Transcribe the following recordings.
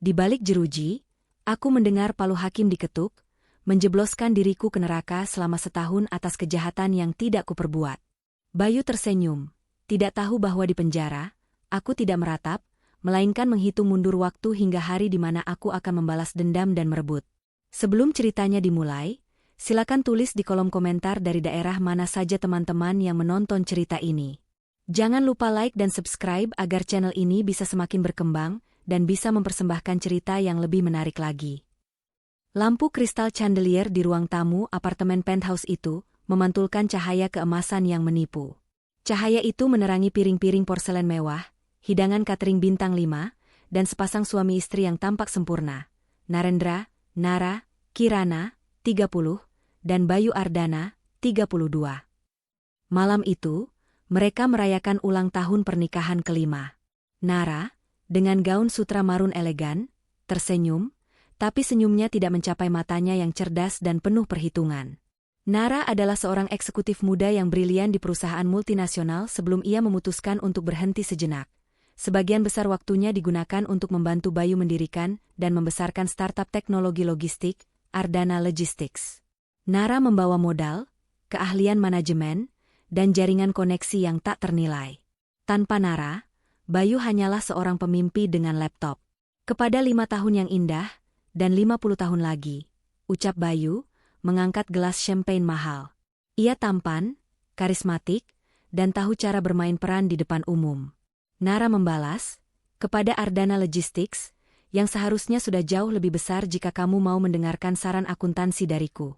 Di balik jeruji, aku mendengar palu hakim diketuk, menjebloskan diriku ke neraka selama setahun atas kejahatan yang tidak kuperbuat. Bayu tersenyum, tidak tahu bahwa di penjara, aku tidak meratap, melainkan menghitung mundur waktu hingga hari di mana aku akan membalas dendam dan merebut. Sebelum ceritanya dimulai, silakan tulis di kolom komentar dari daerah mana saja teman-teman yang menonton cerita ini. Jangan lupa like dan subscribe agar channel ini bisa semakin berkembang dan bisa mempersembahkan cerita yang lebih menarik lagi. Lampu kristal chandelier di ruang tamu apartemen penthouse itu memantulkan cahaya keemasan yang menipu. Cahaya itu menerangi piring-piring porselen mewah, hidangan catering bintang 5, dan sepasang suami istri yang tampak sempurna. Narendra, Nara, Kirana, 30, dan Bayu Ardana, 32. Malam itu, mereka merayakan ulang tahun pernikahan kelima. Nara, dengan gaun sutra marun elegan, tersenyum, tapi senyumnya tidak mencapai matanya yang cerdas dan penuh perhitungan. Nara adalah seorang eksekutif muda yang brilian di perusahaan multinasional sebelum ia memutuskan untuk berhenti sejenak. Sebagian besar waktunya digunakan untuk membantu Bayu mendirikan dan membesarkan startup teknologi logistik, Ardana Logistics. Nara membawa modal, keahlian manajemen, dan jaringan koneksi yang tak ternilai. Tanpa Nara, Bayu hanyalah seorang pemimpi dengan laptop. Kepada 5 tahun yang indah, dan 50 tahun lagi, ucap Bayu, mengangkat gelas champagne mahal. Ia tampan, karismatik, dan tahu cara bermain peran di depan umum. Nara membalas, kepada Ardana Logistics, yang seharusnya sudah jauh lebih besar jika kamu mau mendengarkan saran akuntansi dariku.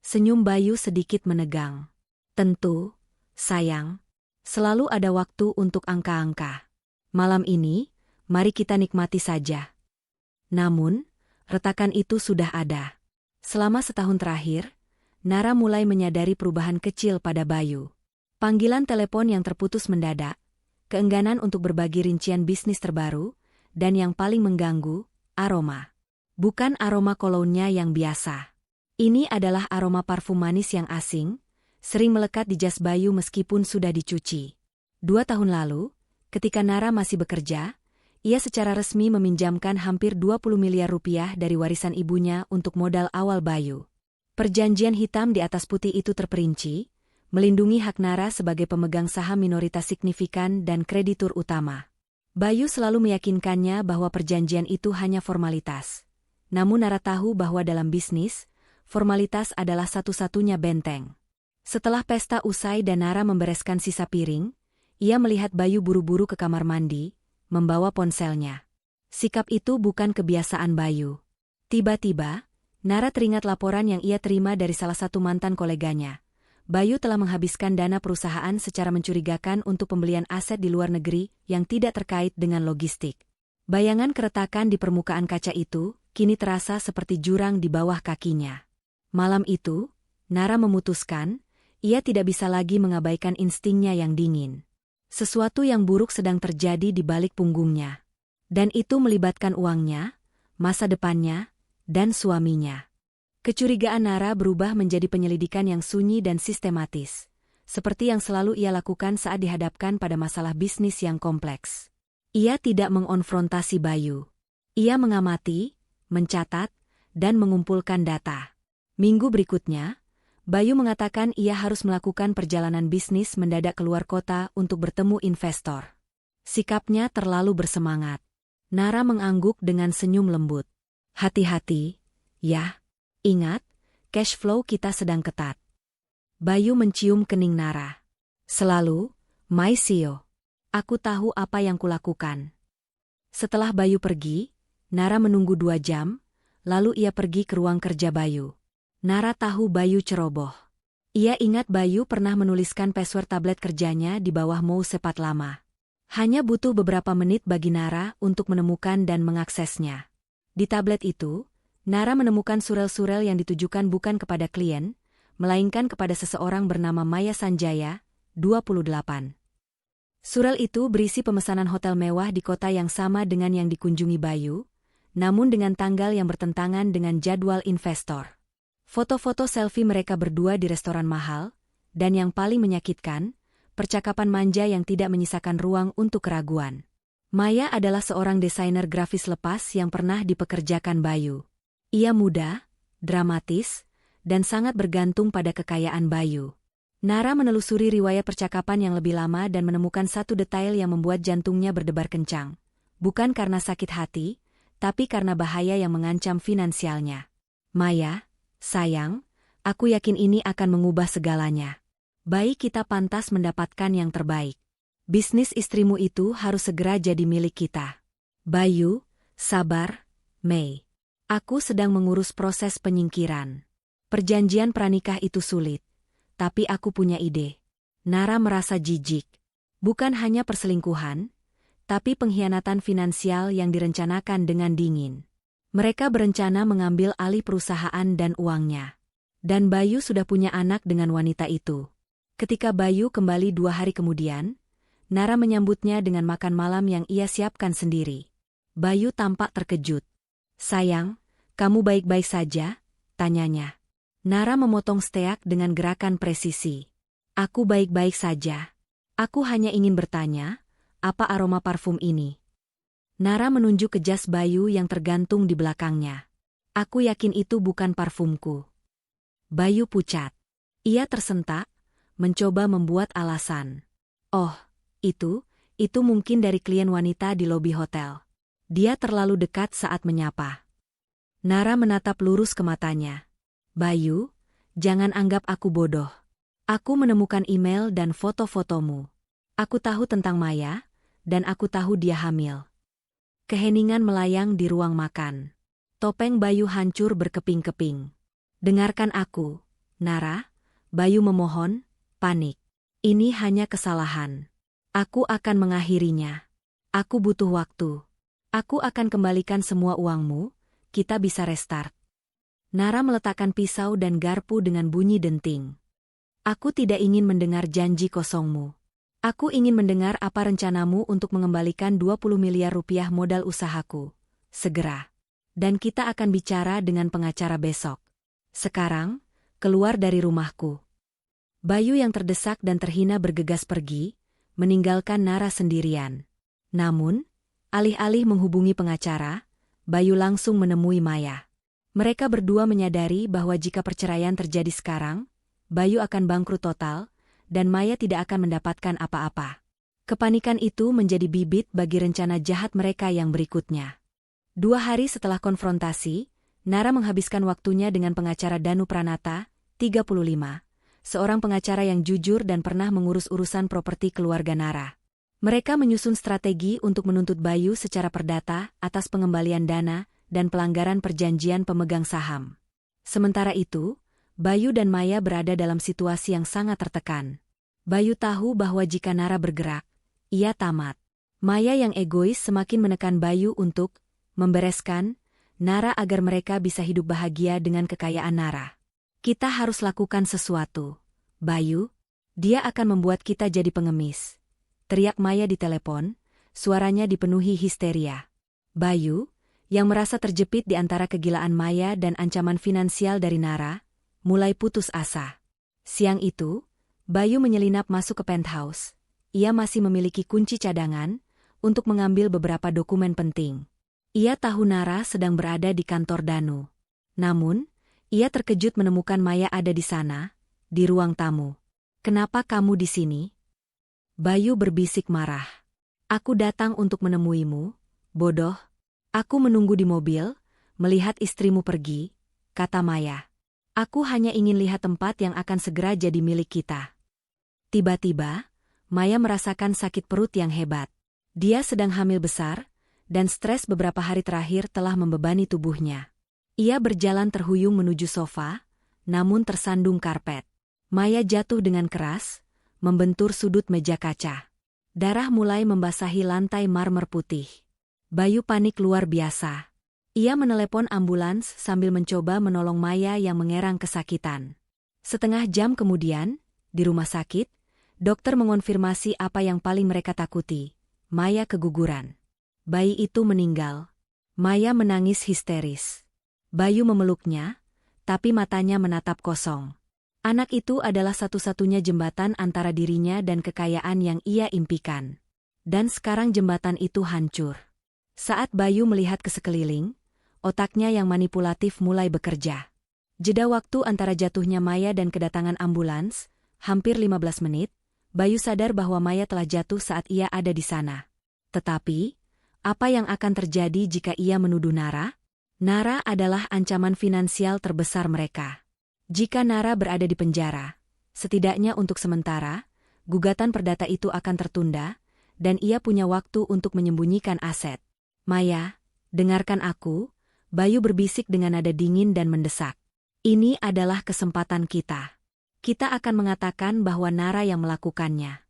Senyum Bayu sedikit menegang. Tentu, sayang, selalu ada waktu untuk angka-angka. Malam ini, mari kita nikmati saja. Namun, retakan itu sudah ada. Selama setahun terakhir, Nara mulai menyadari perubahan kecil pada Bayu. Panggilan telepon yang terputus mendadak, keengganan untuk berbagi rincian bisnis terbaru, dan yang paling mengganggu, aroma. Bukan aroma kolonnya yang biasa. Ini adalah aroma parfum manis yang asing, sering melekat di jas Bayu meskipun sudah dicuci. 2 tahun lalu, ketika Nara masih bekerja, ia secara resmi meminjamkan hampir 20 miliar rupiah dari warisan ibunya untuk modal awal Bayu. Perjanjian hitam di atas putih itu terperinci, melindungi hak Nara sebagai pemegang saham minoritas signifikan dan kreditur utama. Bayu selalu meyakinkannya bahwa perjanjian itu hanya formalitas. Namun Nara tahu bahwa dalam bisnis, formalitas adalah satu-satunya benteng. Setelah pesta usai dan Nara membereskan sisa piring, ia melihat Bayu buru-buru ke kamar mandi, membawa ponselnya. Sikap itu bukan kebiasaan Bayu. Tiba-tiba, Nara teringat laporan yang ia terima dari salah satu mantan koleganya. Bayu telah menghabiskan dana perusahaan secara mencurigakan untuk pembelian aset di luar negeri yang tidak terkait dengan logistik. Bayangan keretakan di permukaan kaca itu kini terasa seperti jurang di bawah kakinya. Malam itu, Nara memutuskan, ia tidak bisa lagi mengabaikan instingnya yang dingin. Sesuatu yang buruk sedang terjadi di balik punggungnya. Dan itu melibatkan uangnya, masa depannya, dan suaminya. Kecurigaan Nara berubah menjadi penyelidikan yang sunyi dan sistematis, seperti yang selalu ia lakukan saat dihadapkan pada masalah bisnis yang kompleks. Ia tidak mengonfrontasi Bayu. Ia mengamati, mencatat, dan mengumpulkan data. Minggu berikutnya, Bayu mengatakan ia harus melakukan perjalanan bisnis mendadak keluar kota untuk bertemu investor. Sikapnya terlalu bersemangat. Nara mengangguk dengan senyum lembut. Hati-hati, ya. Ingat, cash flow kita sedang ketat. Bayu mencium kening Nara. Selalu, my CEO. Aku tahu apa yang kulakukan. Setelah Bayu pergi, Nara menunggu 2 jam, lalu ia pergi ke ruang kerja Bayu. Nara tahu Bayu ceroboh. Ia ingat Bayu pernah menuliskan password tablet kerjanya di bawah mouse sepat lama. Hanya butuh beberapa menit bagi Nara untuk menemukan dan mengaksesnya. Di tablet itu, Nara menemukan surel-surel yang ditujukan bukan kepada klien, melainkan kepada seseorang bernama Maya Sanjaya, 28. Surel itu berisi pemesanan hotel mewah di kota yang sama dengan yang dikunjungi Bayu, namun dengan tanggal yang bertentangan dengan jadwal investor. Foto-foto selfie mereka berdua di restoran mahal, dan yang paling menyakitkan, percakapan manja yang tidak menyisakan ruang untuk keraguan. Maya adalah seorang desainer grafis lepas yang pernah dipekerjakan Bayu. Ia muda, dramatis, dan sangat bergantung pada kekayaan Bayu. Nara menelusuri riwayat percakapan yang lebih lama dan menemukan satu detail yang membuat jantungnya berdebar kencang. Bukan karena sakit hati, tapi karena bahaya yang mengancam finansialnya. Maya, sayang, aku yakin ini akan mengubah segalanya. Baik, kita pantas mendapatkan yang terbaik. Bisnis istrimu itu harus segera jadi milik kita. Bayu, sabar, Mei. Aku sedang mengurus proses penyingkiran. Perjanjian pranikah itu sulit. Tapi aku punya ide. Nara merasa jijik. Bukan hanya perselingkuhan, tapi pengkhianatan finansial yang direncanakan dengan dingin. Mereka berencana mengambil alih perusahaan dan uangnya. Dan Bayu sudah punya anak dengan wanita itu. Ketika Bayu kembali 2 hari kemudian, Nara menyambutnya dengan makan malam yang ia siapkan sendiri. Bayu tampak terkejut. Sayang, kamu baik-baik saja? Tanyanya. Nara memotong steak dengan gerakan presisi. Aku baik-baik saja. Aku hanya ingin bertanya, apa aroma parfum ini? Nara menunjuk ke jas Bayu yang tergantung di belakangnya. Aku yakin itu bukan parfumku. Bayu pucat. Ia tersentak, mencoba membuat alasan. Oh, itu mungkin dari klien wanita di lobi hotel. Dia terlalu dekat saat menyapa. Nara menatap lurus ke matanya. Bayu, jangan anggap aku bodoh. Aku menemukan email dan foto-fotomu. Aku tahu tentang Maya, dan aku tahu dia hamil. Keheningan melayang di ruang makan. Topeng Bayu hancur berkeping-keping. Dengarkan aku, Nara. Bayu memohon, panik. Ini hanya kesalahan. Aku akan mengakhirinya. Aku butuh waktu. Aku akan kembalikan semua uangmu, kita bisa restart. Nara meletakkan pisau dan garpu dengan bunyi denting. Aku tidak ingin mendengar janji kosongmu. Aku ingin mendengar apa rencanamu untuk mengembalikan 20 miliar rupiah modal usahaku. Segera. Dan kita akan bicara dengan pengacara besok. Sekarang, keluar dari rumahku. Bayu yang terdesak dan terhina bergegas pergi, meninggalkan Nara sendirian. Namun, alih-alih menghubungi pengacara, Bayu langsung menemui Maya. Mereka berdua menyadari bahwa jika perceraian terjadi sekarang, Bayu akan bangkrut total, dan Maya tidak akan mendapatkan apa-apa. Kepanikan itu menjadi bibit bagi rencana jahat mereka yang berikutnya. 2 hari setelah konfrontasi, Nara menghabiskan waktunya dengan pengacara Danu Pranata, 35, seorang pengacara yang jujur dan pernah mengurus urusan properti keluarga Nara. Mereka menyusun strategi untuk menuntut Bayu secara perdata atas pengembalian dana dan pelanggaran perjanjian pemegang saham. Sementara itu, Bayu dan Maya berada dalam situasi yang sangat tertekan. Bayu tahu bahwa jika Nara bergerak, ia tamat. Maya yang egois semakin menekan Bayu untuk membereskan Nara agar mereka bisa hidup bahagia dengan kekayaan Nara. Kita harus lakukan sesuatu, Bayu. Dia akan membuat kita jadi pengemis. Teriak Maya di telepon, suaranya dipenuhi histeria. Bayu, yang merasa terjepit di antara kegilaan Maya dan ancaman finansial dari Nara, mulai putus asa. Siang itu, Bayu menyelinap masuk ke penthouse. Ia masih memiliki kunci cadangan untuk mengambil beberapa dokumen penting. Ia tahu Nara sedang berada di kantor Danu. Namun, ia terkejut menemukan Maya ada di sana, di ruang tamu. Kenapa kamu di sini? Bayu berbisik marah. Aku datang untuk menemuimu, bodoh. Aku menunggu di mobil, melihat istrimu pergi, kata Maya. Aku hanya ingin lihat tempat yang akan segera jadi milik kita. Tiba-tiba, Maya merasakan sakit perut yang hebat. Dia sedang hamil besar, dan stres beberapa hari terakhir telah membebani tubuhnya. Ia berjalan terhuyung menuju sofa, namun tersandung karpet. Maya jatuh dengan keras, membentur sudut meja kaca. Darah mulai membasahi lantai marmer putih. Bayu panik luar biasa. Ia menelepon ambulans sambil mencoba menolong Maya yang mengerang kesakitan. Setengah jam kemudian, di rumah sakit, dokter mengonfirmasi apa yang paling mereka takuti. Maya keguguran. Bayi itu meninggal. Maya menangis histeris. Bayu memeluknya, tapi matanya menatap kosong. Anak itu adalah satu-satunya jembatan antara dirinya dan kekayaan yang ia impikan. Dan sekarang jembatan itu hancur. Saat Bayu melihat ke sekeliling, otaknya yang manipulatif mulai bekerja. Jeda waktu antara jatuhnya Maya dan kedatangan ambulans, hampir 15 menit, Bayu sadar bahwa Maya telah jatuh saat ia ada di sana. Tetapi, apa yang akan terjadi jika ia menuduh Nara? Nara adalah ancaman finansial terbesar mereka. Jika Nara berada di penjara, setidaknya untuk sementara, gugatan perdata itu akan tertunda, dan ia punya waktu untuk menyembunyikan aset. Maya, dengarkan aku, Bayu berbisik dengan nada dingin dan mendesak. Ini adalah kesempatan kita. Kita akan mengatakan bahwa Nara yang melakukannya.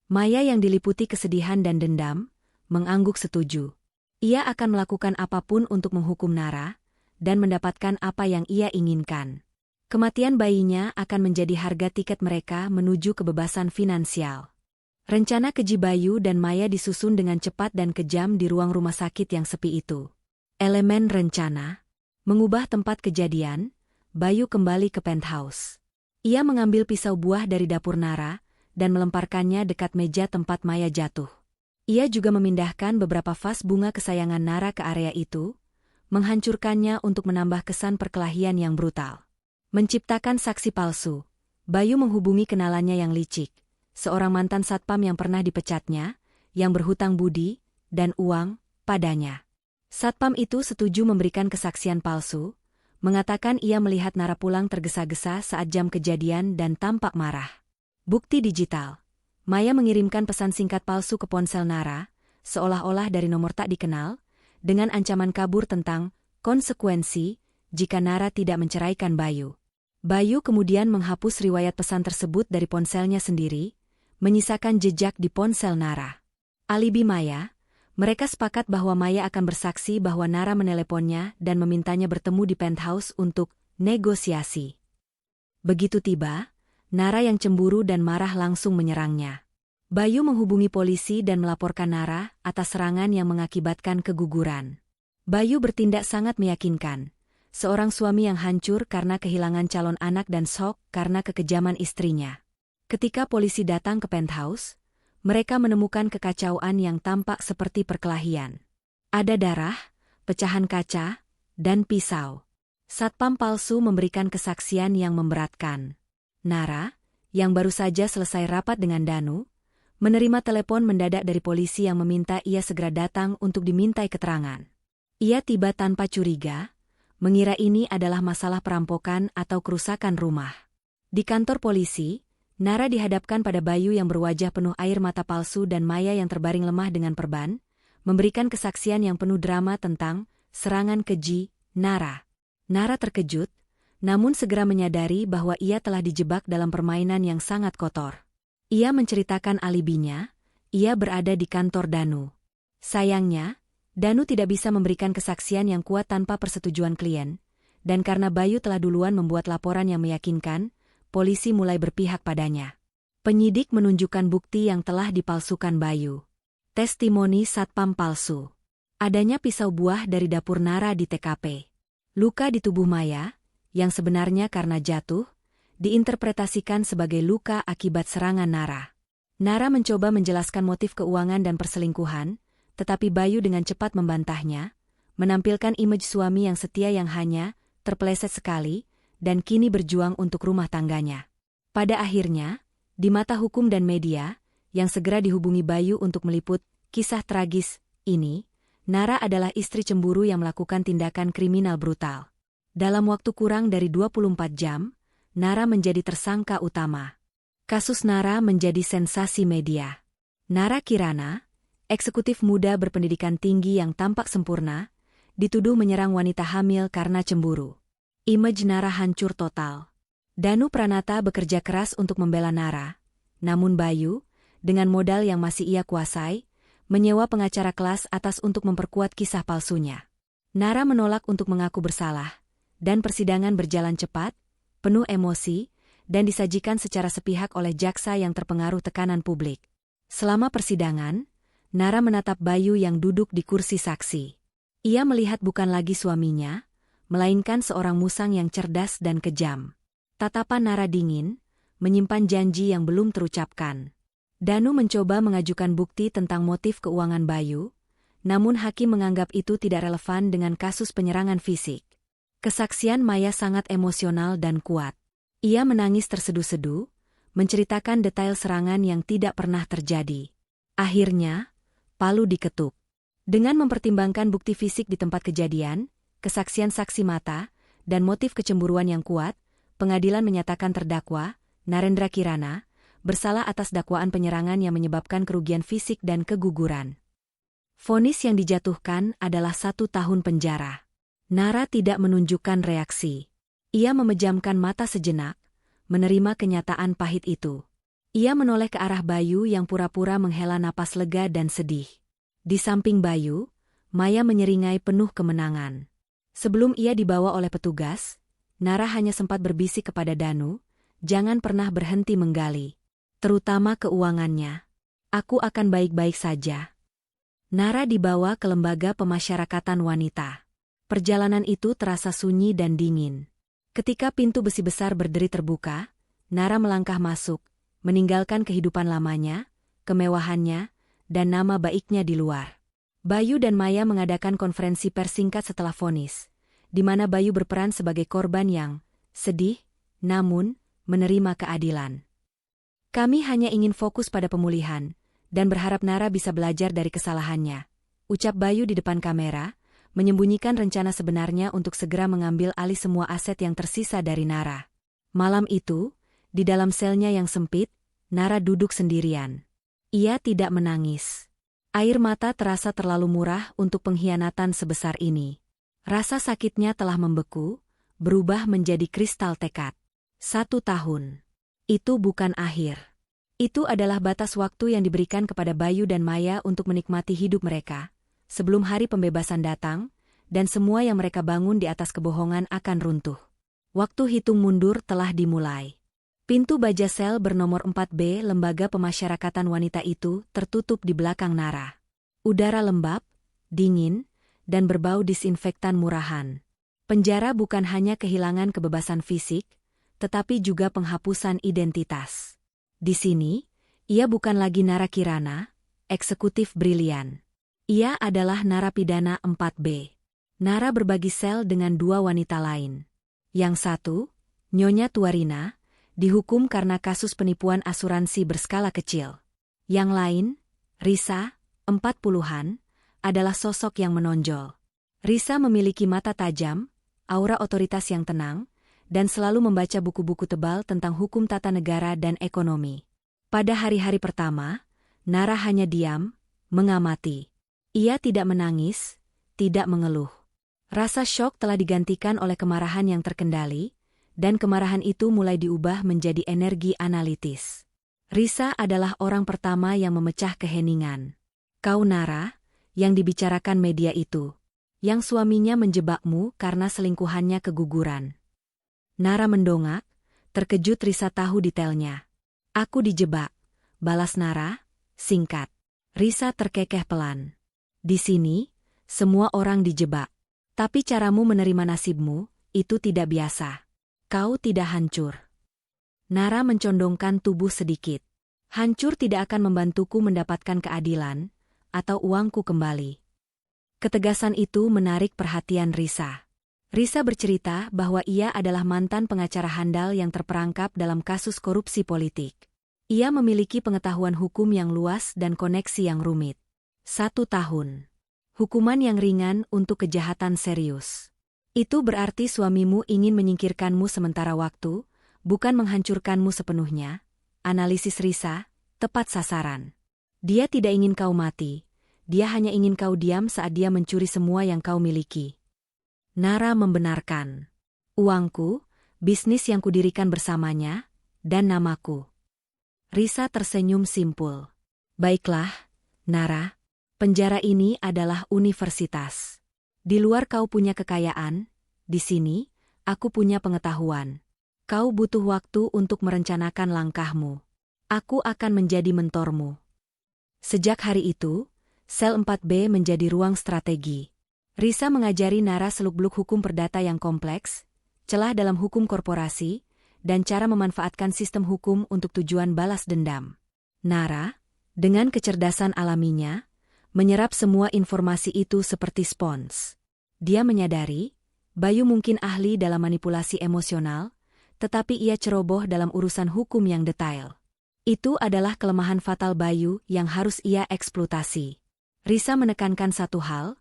Maya yang diliputi kesedihan dan dendam, mengangguk setuju. Ia akan melakukan apapun untuk menghukum Nara, dan mendapatkan apa yang ia inginkan. Kematian bayinya akan menjadi harga tiket mereka menuju kebebasan finansial. Rencana keji Bayu dan Maya disusun dengan cepat dan kejam di ruang rumah sakit yang sepi itu. Elemen rencana. Mengubah tempat kejadian, Bayu kembali ke penthouse. Ia mengambil pisau buah dari dapur Nara, dan melemparkannya dekat meja tempat Maya jatuh. Ia juga memindahkan beberapa vas bunga kesayangan Nara ke area itu, menghancurkannya untuk menambah kesan perkelahian yang brutal. Menciptakan saksi palsu, Bayu menghubungi kenalannya yang licik, seorang mantan satpam yang pernah dipecatnya, yang berhutang budi, dan uang, padanya. Satpam itu setuju memberikan kesaksian palsu, mengatakan ia melihat Nara pulang tergesa-gesa saat jam kejadian dan tampak marah. Bukti digital. Maya mengirimkan pesan singkat palsu ke ponsel Nara, seolah-olah dari nomor tak dikenal, dengan ancaman kabur tentang konsekuensi jika Nara tidak menceraikan Bayu. Bayu kemudian menghapus riwayat pesan tersebut dari ponselnya sendiri, menyisakan jejak di ponsel Nara. Alibi Maya, mereka sepakat bahwa Maya akan bersaksi bahwa Nara meneleponnya dan memintanya bertemu di penthouse untuk negosiasi. Begitu tiba, Nara yang cemburu dan marah langsung menyerangnya. Bayu menghubungi polisi dan melaporkan Nara atas serangan yang mengakibatkan keguguran. Bayu bertindak sangat meyakinkan. Seorang suami yang hancur karena kehilangan calon anak dan shock karena kekejaman istrinya. Ketika polisi datang ke penthouse, mereka menemukan kekacauan yang tampak seperti perkelahian. Ada darah, pecahan kaca, dan pisau. Satpam palsu memberikan kesaksian yang memberatkan. Nara, yang baru saja selesai rapat dengan Danu, menerima telepon mendadak dari polisi yang meminta ia segera datang untuk dimintai keterangan. Ia tiba tanpa curiga, mengira ini adalah masalah perampokan atau kerusakan rumah. Di kantor polisi, Nara dihadapkan pada Bayu yang berwajah penuh air mata palsu dan Maya yang terbaring lemah dengan perban, memberikan kesaksian yang penuh drama tentang serangan keji Nara. Nara terkejut, namun segera menyadari bahwa ia telah dijebak dalam permainan yang sangat kotor. Ia menceritakan alibinya, ia berada di kantor Danu. Sayangnya, Danu tidak bisa memberikan kesaksian yang kuat tanpa persetujuan klien, dan karena Bayu telah duluan membuat laporan yang meyakinkan, polisi mulai berpihak padanya. Penyidik menunjukkan bukti yang telah dipalsukan Bayu. Testimoni satpam palsu. Adanya pisau buah dari dapur Nara di TKP. Luka di tubuh Maya, yang sebenarnya karena jatuh, diinterpretasikan sebagai luka akibat serangan Nara. Nara mencoba menjelaskan motif keuangan dan perselingkuhan, tetapi Bayu dengan cepat membantahnya, menampilkan image suami yang setia yang hanya terpeleset sekali, dan kini berjuang untuk rumah tangganya. Pada akhirnya, di mata hukum dan media, yang segera dihubungi Bayu untuk meliput kisah tragis ini, Nara adalah istri cemburu yang melakukan tindakan kriminal brutal. Dalam waktu kurang dari 24 jam, Nara menjadi tersangka utama. Kasus Nara menjadi sensasi media. Nara Kirana, eksekutif muda berpendidikan tinggi yang tampak sempurna, dituduh menyerang wanita hamil karena cemburu. Image Nara hancur total. Danu Pranata bekerja keras untuk membela Nara, namun Bayu, dengan modal yang masih ia kuasai, menyewa pengacara kelas atas untuk memperkuat kisah palsunya. Nara menolak untuk mengaku bersalah, dan persidangan berjalan cepat, penuh emosi, dan disajikan secara sepihak oleh jaksa yang terpengaruh tekanan publik. Selama persidangan, Nara menatap Bayu yang duduk di kursi saksi. Ia melihat bukan lagi suaminya, melainkan seorang musang yang cerdas dan kejam. Tatapan Nara dingin, menyimpan janji yang belum terucapkan. Danu mencoba mengajukan bukti tentang motif keuangan Bayu, namun hakim menganggap itu tidak relevan dengan kasus penyerangan fisik. Kesaksian Maya sangat emosional dan kuat. Ia menangis terseduh-seduh, menceritakan detail serangan yang tidak pernah terjadi. Akhirnya, palu diketuk. Dengan mempertimbangkan bukti fisik di tempat kejadian, kesaksian saksi mata, dan motif kecemburuan yang kuat, pengadilan menyatakan terdakwa, Narendra Kirana, bersalah atas dakwaan penyerangan yang menyebabkan kerugian fisik dan keguguran. Vonis yang dijatuhkan adalah 1 tahun penjara. Nara tidak menunjukkan reaksi. Ia memejamkan mata sejenak, menerima kenyataan pahit itu. Ia menoleh ke arah Bayu yang pura-pura menghela napas lega dan sedih. Di samping Bayu, Maya menyeringai penuh kemenangan. Sebelum ia dibawa oleh petugas, Nara hanya sempat berbisik kepada Danu, jangan pernah berhenti menggali. Terutama keuangannya. Aku akan baik-baik saja. Nara dibawa ke lembaga pemasyarakatan wanita. Perjalanan itu terasa sunyi dan dingin. Ketika pintu besi besar berderi terbuka, Nara melangkah masuk, meninggalkan kehidupan lamanya, kemewahannya, dan nama baiknya di luar. Bayu dan Maya mengadakan konferensi pers singkat setelah vonis, di mana Bayu berperan sebagai korban yang sedih, namun menerima keadilan. Kami hanya ingin fokus pada pemulihan, dan berharap Nara bisa belajar dari kesalahannya, ucap Bayu di depan kamera, menyembunyikan rencana sebenarnya untuk segera mengambil alih semua aset yang tersisa dari Nara. Malam itu, di dalam selnya yang sempit, Nara duduk sendirian. Ia tidak menangis. Air mata terasa terlalu murah untuk pengkhianatan sebesar ini. Rasa sakitnya telah membeku, berubah menjadi kristal tekad. 1 tahun. Itu bukan akhir. Itu adalah batas waktu yang diberikan kepada Bayu dan Maya untuk menikmati hidup mereka, sebelum hari pembebasan datang, dan semua yang mereka bangun di atas kebohongan akan runtuh. Waktu hitung mundur telah dimulai. Pintu baja sel bernomor 4B lembaga pemasyarakatan wanita itu tertutup di belakang Nara. Udara lembab, dingin, dan berbau disinfektan murahan. Penjara bukan hanya kehilangan kebebasan fisik, tetapi juga penghapusan identitas. Di sini, ia bukan lagi Nara Kirana, eksekutif brilian. Ia adalah narapidana 4B. Nara berbagi sel dengan 2 wanita lain. Yang satu, Nyonya Tuarina, dihukum karena kasus penipuan asuransi berskala kecil. Yang lain, Risa, 40-an, adalah sosok yang menonjol. Risa memiliki mata tajam, aura otoritas yang tenang, dan selalu membaca buku-buku tebal tentang hukum tata negara dan ekonomi. Pada hari-hari pertama, Nara hanya diam, mengamati. Ia tidak menangis, tidak mengeluh. Rasa syok telah digantikan oleh kemarahan yang terkendali, dan kemarahan itu mulai diubah menjadi energi analitis. Risa adalah orang pertama yang memecah keheningan. Kau Nara, yang dibicarakan media itu, yang suaminya menjebakmu karena selingkuhannya keguguran. Nara mendongak, terkejut Risa tahu detailnya. Aku dijebak, balas Nara, singkat. Risa terkekeh pelan. Di sini, semua orang dijebak. Tapi caramu menerima nasibmu, itu tidak biasa. Kau tidak hancur. Nara mencondongkan tubuh sedikit. Hancur tidak akan membantuku mendapatkan keadilan, atau uangku kembali. Ketegasan itu menarik perhatian Risa. Risa bercerita bahwa ia adalah mantan pengacara handal yang terperangkap dalam kasus korupsi politik. Ia memiliki pengetahuan hukum yang luas dan koneksi yang rumit. 1 tahun. Hukuman yang ringan untuk kejahatan serius. Itu berarti suamimu ingin menyingkirkanmu sementara waktu, bukan menghancurkanmu sepenuhnya. Analisis Risa, tepat sasaran. Dia tidak ingin kau mati. Dia hanya ingin kau diam saat dia mencuri semua yang kau miliki. Nara membenarkan. Uangku, bisnis yang kudirikan bersamanya, dan namaku. Risa tersenyum simpul. Baiklah, Nara, penjara ini adalah universitas. Di luar kau punya kekayaan, di sini, aku punya pengetahuan. Kau butuh waktu untuk merencanakan langkahmu. Aku akan menjadi mentormu. Sejak hari itu, sel 4B menjadi ruang strategi. Risa mengajari Nara seluk-beluk hukum perdata yang kompleks, celah dalam hukum korporasi, dan cara memanfaatkan sistem hukum untuk tujuan balas dendam. Nara, dengan kecerdasan alaminya, menyerap semua informasi itu seperti spons. Dia menyadari, Bayu mungkin ahli dalam manipulasi emosional, tetapi ia ceroboh dalam urusan hukum yang detail. Itu adalah kelemahan fatal Bayu yang harus ia eksploitasi. Risa menekankan satu hal,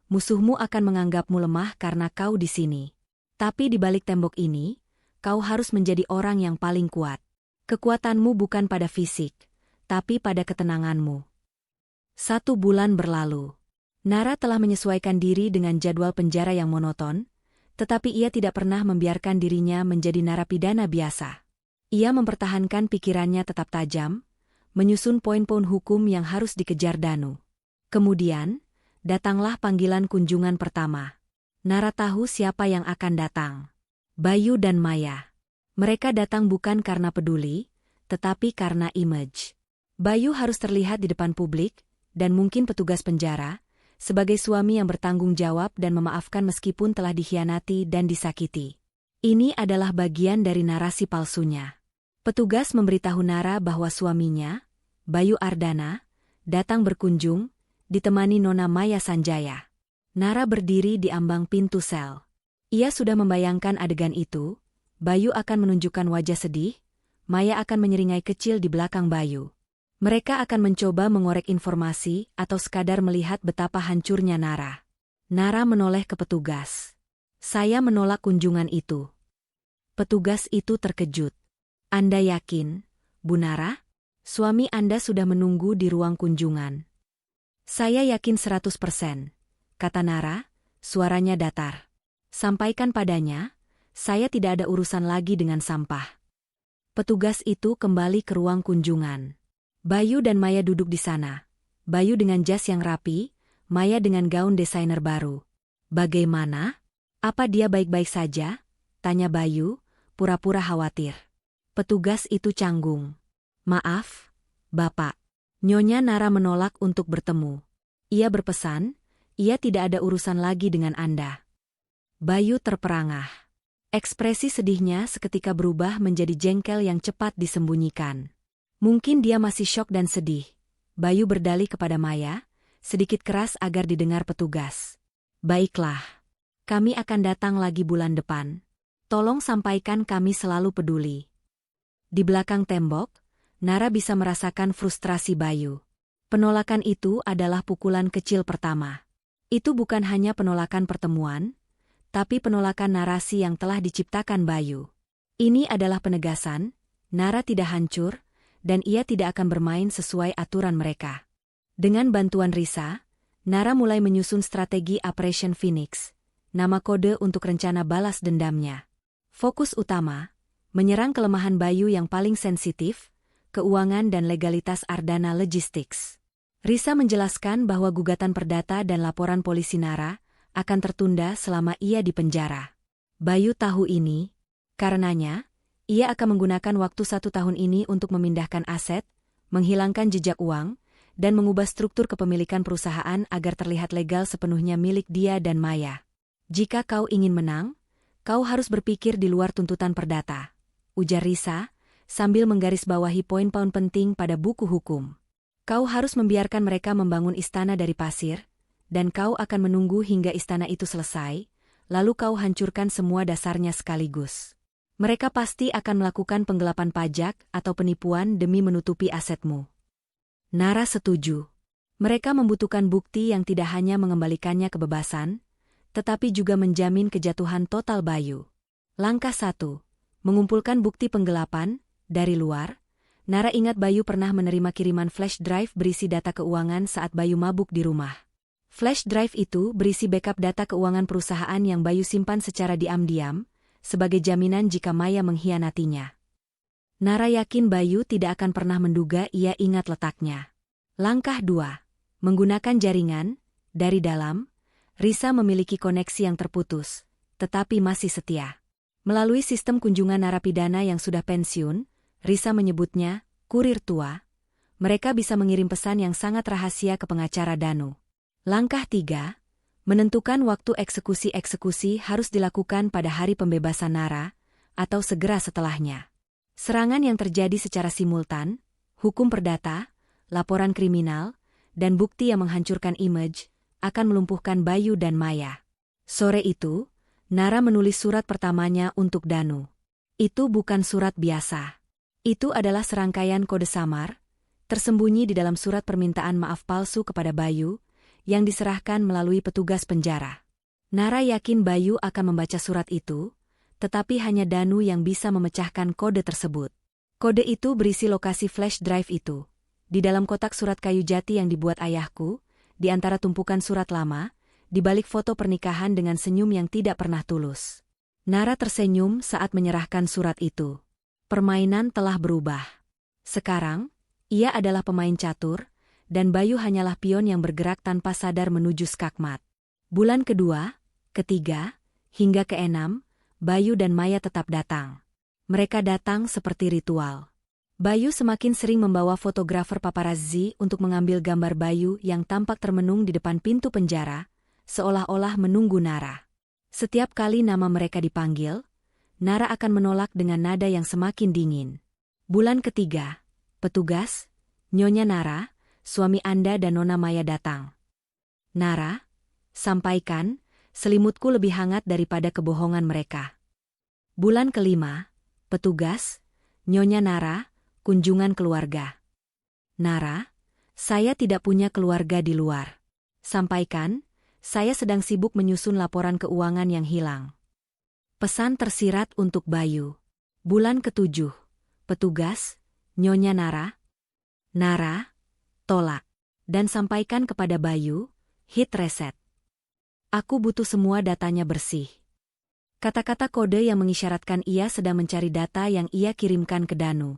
musuhmu akan menganggapmu lemah karena kau di sini. Tapi di balik tembok ini, kau harus menjadi orang yang paling kuat. Kekuatanmu bukan pada fisik, tapi pada ketenanganmu. 1 bulan berlalu. Nara telah menyesuaikan diri dengan jadwal penjara yang monoton, tetapi ia tidak pernah membiarkan dirinya menjadi narapidana biasa. Ia mempertahankan pikirannya tetap tajam, menyusun poin-poin hukum yang harus dikejar Danu. Kemudian, datanglah panggilan kunjungan pertama. Nara tahu siapa yang akan datang. Bayu dan Maya. Mereka datang bukan karena peduli, tetapi karena image. Bayu harus terlihat di depan publik, dan mungkin petugas penjara, sebagai suami yang bertanggung jawab dan memaafkan meskipun telah dikhianati dan disakiti. Ini adalah bagian dari narasi palsunya. Petugas memberitahu Nara bahwa suaminya, Bayu Ardana, datang berkunjung, ditemani Nona Maya Sanjaya. Nara berdiri di ambang pintu sel. Ia sudah membayangkan adegan itu, Bayu akan menunjukkan wajah sedih, Maya akan menyeringai kecil di belakang Bayu. Mereka akan mencoba mengorek informasi atau sekadar melihat betapa hancurnya Nara. Nara menoleh ke petugas. Saya menolak kunjungan itu. Petugas itu terkejut. Anda yakin, Bu Nara? Suami Anda sudah menunggu di ruang kunjungan. Saya yakin 100%, kata Nara, suaranya datar. Sampaikan padanya, saya tidak ada urusan lagi dengan sampah. Petugas itu kembali ke ruang kunjungan. Bayu dan Maya duduk di sana. Bayu dengan jas yang rapi, Maya dengan gaun desainer baru. Bagaimana? Apa dia baik-baik saja? Tanya Bayu, pura-pura khawatir. Petugas itu canggung. Maaf, Bapak. Nyonya Nara menolak untuk bertemu. Ia berpesan, ia tidak ada urusan lagi dengan Anda. Bayu terperangah. Ekspresi sedihnya seketika berubah menjadi jengkel yang cepat disembunyikan. Mungkin dia masih syok dan sedih. Bayu berdalih kepada Maya, sedikit keras agar didengar petugas. Baiklah. Kami akan datang lagi bulan depan. Tolong sampaikan kami selalu peduli. Di belakang tembok, Nara bisa merasakan frustrasi Bayu. Penolakan itu adalah pukulan kecil pertama. Itu bukan hanya penolakan pertemuan, tapi penolakan narasi yang telah diciptakan Bayu. Ini adalah penegasan, Nara tidak hancur, dan ia tidak akan bermain sesuai aturan mereka. Dengan bantuan Risa, Nara mulai menyusun strategi Operation Phoenix, nama kode untuk rencana balas dendamnya. Fokus utama, menyerang kelemahan Bayu yang paling sensitif, keuangan dan legalitas Ardana Logistics. Risa menjelaskan bahwa gugatan perdata dan laporan polisi Nara akan tertunda selama ia di penjara. Bayu tahu ini, karenanya, ia akan menggunakan waktu 1 tahun ini untuk memindahkan aset, menghilangkan jejak uang, dan mengubah struktur kepemilikan perusahaan agar terlihat legal sepenuhnya milik dia dan Maya. Jika kau ingin menang, kau harus berpikir di luar tuntutan perdata, ujar Risa, sambil menggarisbawahi poin-poin penting pada buku hukum. Kau harus membiarkan mereka membangun istana dari pasir, dan kau akan menunggu hingga istana itu selesai, lalu kau hancurkan semua dasarnya sekaligus. Mereka pasti akan melakukan penggelapan pajak atau penipuan demi menutupi asetmu. Nara setuju. Mereka membutuhkan bukti yang tidak hanya mengembalikannya kebebasan, tetapi juga menjamin kejatuhan total Bayu. Langkah 1. Mengumpulkan bukti penggelapan. Dari luar, Nara ingat Bayu pernah menerima kiriman flash drive berisi data keuangan saat Bayu mabuk di rumah. Flash drive itu berisi backup data keuangan perusahaan yang Bayu simpan secara diam-diam, sebagai jaminan jika Maya mengkhianatinya. Nara yakin Bayu tidak akan pernah menduga ia ingat letaknya. Langkah 2. Menggunakan jaringan. Dari dalam, Risa memiliki koneksi yang terputus, tetapi masih setia. Melalui sistem kunjungan narapidana yang sudah pensiun, Risa menyebutnya, kurir tua, mereka bisa mengirim pesan yang sangat rahasia ke pengacara Danu. Langkah 3. Menentukan waktu eksekusi harus dilakukan pada hari pembebasan Nara, atau segera setelahnya. Serangan yang terjadi secara simultan, hukum perdata, laporan kriminal, dan bukti yang menghancurkan image, akan melumpuhkan Bayu dan Maya. Sore itu, Nara menulis surat pertamanya untuk Danu. Itu bukan surat biasa. Itu adalah serangkaian kode samar, tersembunyi di dalam surat permintaan maaf palsu kepada Bayu, yang diserahkan melalui petugas penjara. Nara yakin Bayu akan membaca surat itu, tetapi hanya Danu yang bisa memecahkan kode tersebut. Kode itu berisi lokasi flash drive itu. Di dalam kotak surat kayu jati yang dibuat ayahku, di antara tumpukan surat lama, di balik foto pernikahan dengan senyum yang tidak pernah tulus. Nara tersenyum saat menyerahkan surat itu. Permainan telah berubah. Sekarang, ia adalah pemain catur, dan Bayu hanyalah pion yang bergerak tanpa sadar menuju skakmat. Bulan kedua, ketiga, hingga keenam, Bayu dan Maya tetap datang. Mereka datang seperti ritual. Bayu semakin sering membawa fotografer paparazzi untuk mengambil gambar Bayu yang tampak termenung di depan pintu penjara, seolah-olah menunggu Nara. Setiap kali nama mereka dipanggil, Nara akan menolak dengan nada yang semakin dingin. Bulan ketiga, petugas, Nyonya Nara, suami Anda dan Nona Maya datang. Nara, sampaikan, selimutku lebih hangat daripada kebohongan mereka. Bulan kelima, petugas, Nyonya Nara, kunjungan keluarga. Nara, saya tidak punya keluarga di luar. Sampaikan, saya sedang sibuk menyusun laporan keuangan yang hilang. Pesan tersirat untuk Bayu. Bulan ketujuh, petugas, Nyonya Nara. Nara, tolak. Dan sampaikan kepada Bayu, hit reset. Aku butuh semua datanya bersih. Kata-kata kode yang mengisyaratkan ia sedang mencari data yang ia kirimkan ke Danu.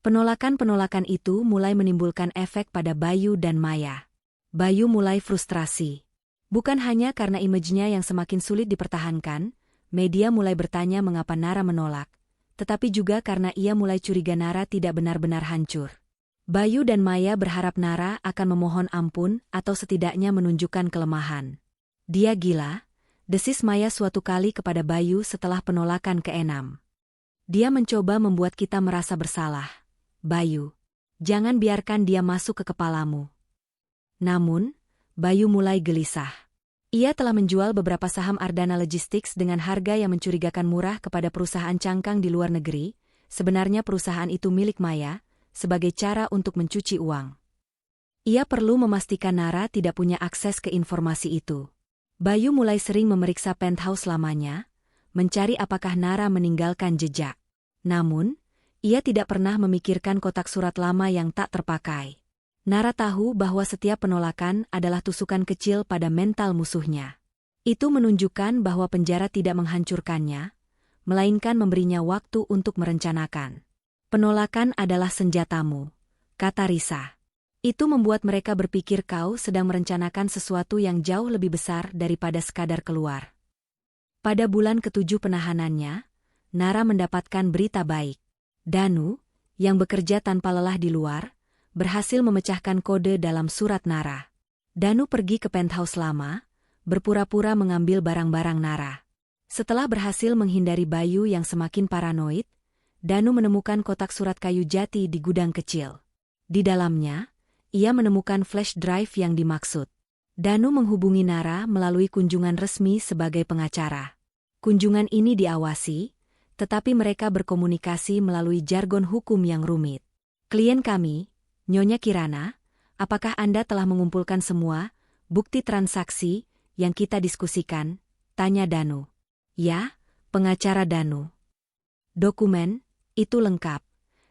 Penolakan-penolakan itu mulai menimbulkan efek pada Bayu dan Maya. Bayu mulai frustrasi. Bukan hanya karena image-nya yang semakin sulit dipertahankan, media mulai bertanya mengapa Nara menolak, tetapi juga karena ia mulai curiga Nara tidak benar-benar hancur. Bayu dan Maya berharap Nara akan memohon ampun atau setidaknya menunjukkan kelemahan. Dia gila, desis Maya suatu kali kepada Bayu setelah penolakan keenam. Dia mencoba membuat kita merasa bersalah. Bayu, jangan biarkan dia masuk ke kepalamu. Namun, Bayu mulai gelisah. Ia telah menjual beberapa saham Ardana Logistics dengan harga yang mencurigakan murah kepada perusahaan cangkang di luar negeri. Sebenarnya perusahaan itu milik Maya, sebagai cara untuk mencuci uang. Ia perlu memastikan Nara tidak punya akses ke informasi itu. Bayu mulai sering memeriksa penthouse lamanya, mencari apakah Nara meninggalkan jejak. Namun, ia tidak pernah memikirkan kotak surat lama yang tak terpakai. Nara tahu bahwa setiap penolakan adalah tusukan kecil pada mental musuhnya. Itu menunjukkan bahwa penjara tidak menghancurkannya, melainkan memberinya waktu untuk merencanakan. Penolakan adalah senjatamu, kata Risa. Itu membuat mereka berpikir kau sedang merencanakan sesuatu yang jauh lebih besar daripada sekadar keluar. Pada bulan ketujuh penahanannya, Nara mendapatkan berita baik. Danu, yang bekerja tanpa lelah di luar, berhasil memecahkan kode dalam surat Nara. Danu pergi ke penthouse lama, berpura-pura mengambil barang-barang Nara. Setelah berhasil menghindari Bayu yang semakin paranoid, Danu menemukan kotak surat kayu jati di gudang kecil. Di dalamnya, ia menemukan flash drive yang dimaksud. Danu menghubungi Nara melalui kunjungan resmi sebagai pengacara. Kunjungan ini diawasi, tetapi mereka berkomunikasi melalui jargon hukum yang rumit. Klien kami, Nyonya Kirana, apakah Anda telah mengumpulkan semua bukti transaksi yang kita diskusikan? Tanya Danu. Ya, pengacara Danu. Dokumen, itu lengkap,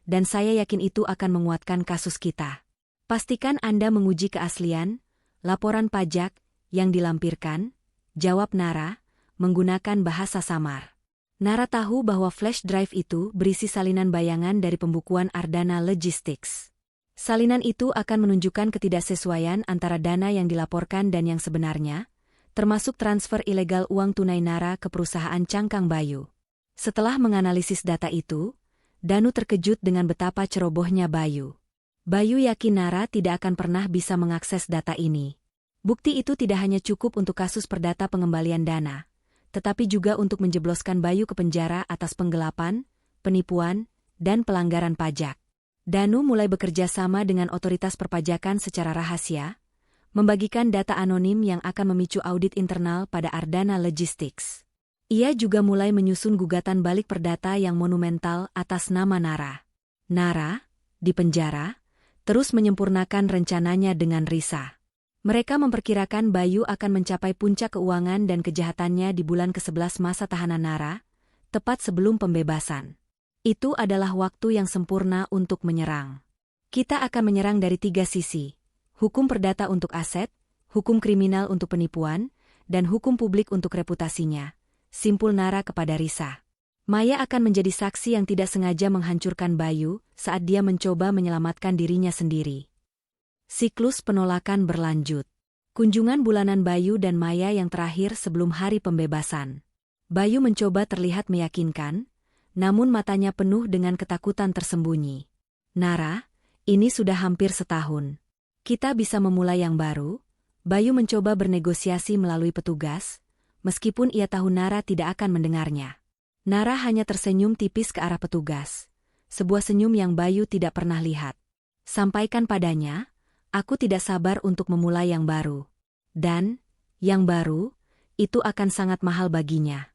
dan saya yakin itu akan menguatkan kasus kita. Pastikan Anda menguji keaslian laporan pajak yang dilampirkan, jawab Nara, menggunakan bahasa samar. Nara tahu bahwa flash drive itu berisi salinan bayangan dari pembukuan Ardana Logistics. Salinan itu akan menunjukkan ketidaksesuaian antara dana yang dilaporkan dan yang sebenarnya, termasuk transfer ilegal uang tunai Nara ke perusahaan cangkang Bayu. Setelah menganalisis data itu, Danu terkejut dengan betapa cerobohnya Bayu. Bayu yakin Nara tidak akan pernah bisa mengakses data ini. Bukti itu tidak hanya cukup untuk kasus perdata pengembalian dana, tetapi juga untuk menjebloskan Bayu ke penjara atas penggelapan, penipuan, dan pelanggaran pajak. Danu mulai bekerja sama dengan otoritas perpajakan secara rahasia, membagikan data anonim yang akan memicu audit internal pada Ardana Logistics. Ia juga mulai menyusun gugatan balik perdata yang monumental atas nama Nara. Nara, di penjara, terus menyempurnakan rencananya dengan Risa. Mereka memperkirakan Bayu akan mencapai puncak keuangan dan kejahatannya di bulan ke-11 masa tahanan Nara, tepat sebelum pembebasan. Itu adalah waktu yang sempurna untuk menyerang. Kita akan menyerang dari 3 sisi: hukum perdata untuk aset, hukum kriminal untuk penipuan, dan hukum publik untuk reputasinya, simpul Nara kepada Risa. Maya akan menjadi saksi yang tidak sengaja menghancurkan Bayu saat dia mencoba menyelamatkan dirinya sendiri. Siklus penolakan berlanjut. Kunjungan bulanan Bayu dan Maya yang terakhir sebelum hari pembebasan. Bayu mencoba terlihat meyakinkan, namun matanya penuh dengan ketakutan tersembunyi. Nara, ini sudah hampir setahun. Kita bisa memulai yang baru. Bayu mencoba bernegosiasi melalui petugas, meskipun ia tahu Nara tidak akan mendengarnya. Nara hanya tersenyum tipis ke arah petugas. Sebuah senyum yang Bayu tidak pernah lihat. Sampaikan padanya, aku tidak sabar untuk memulai yang baru. Dan, yang baru, itu akan sangat mahal baginya.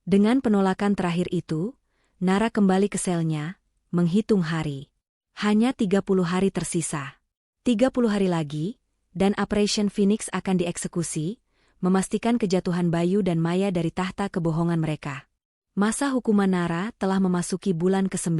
Dengan penolakan terakhir itu, Nara kembali ke selnya, menghitung hari. Hanya 30 hari tersisa. 30 hari lagi, dan Operation Phoenix akan dieksekusi, memastikan kejatuhan Bayu dan Maya dari tahta kebohongan mereka. Masa hukuman Nara telah memasuki bulan ke-9.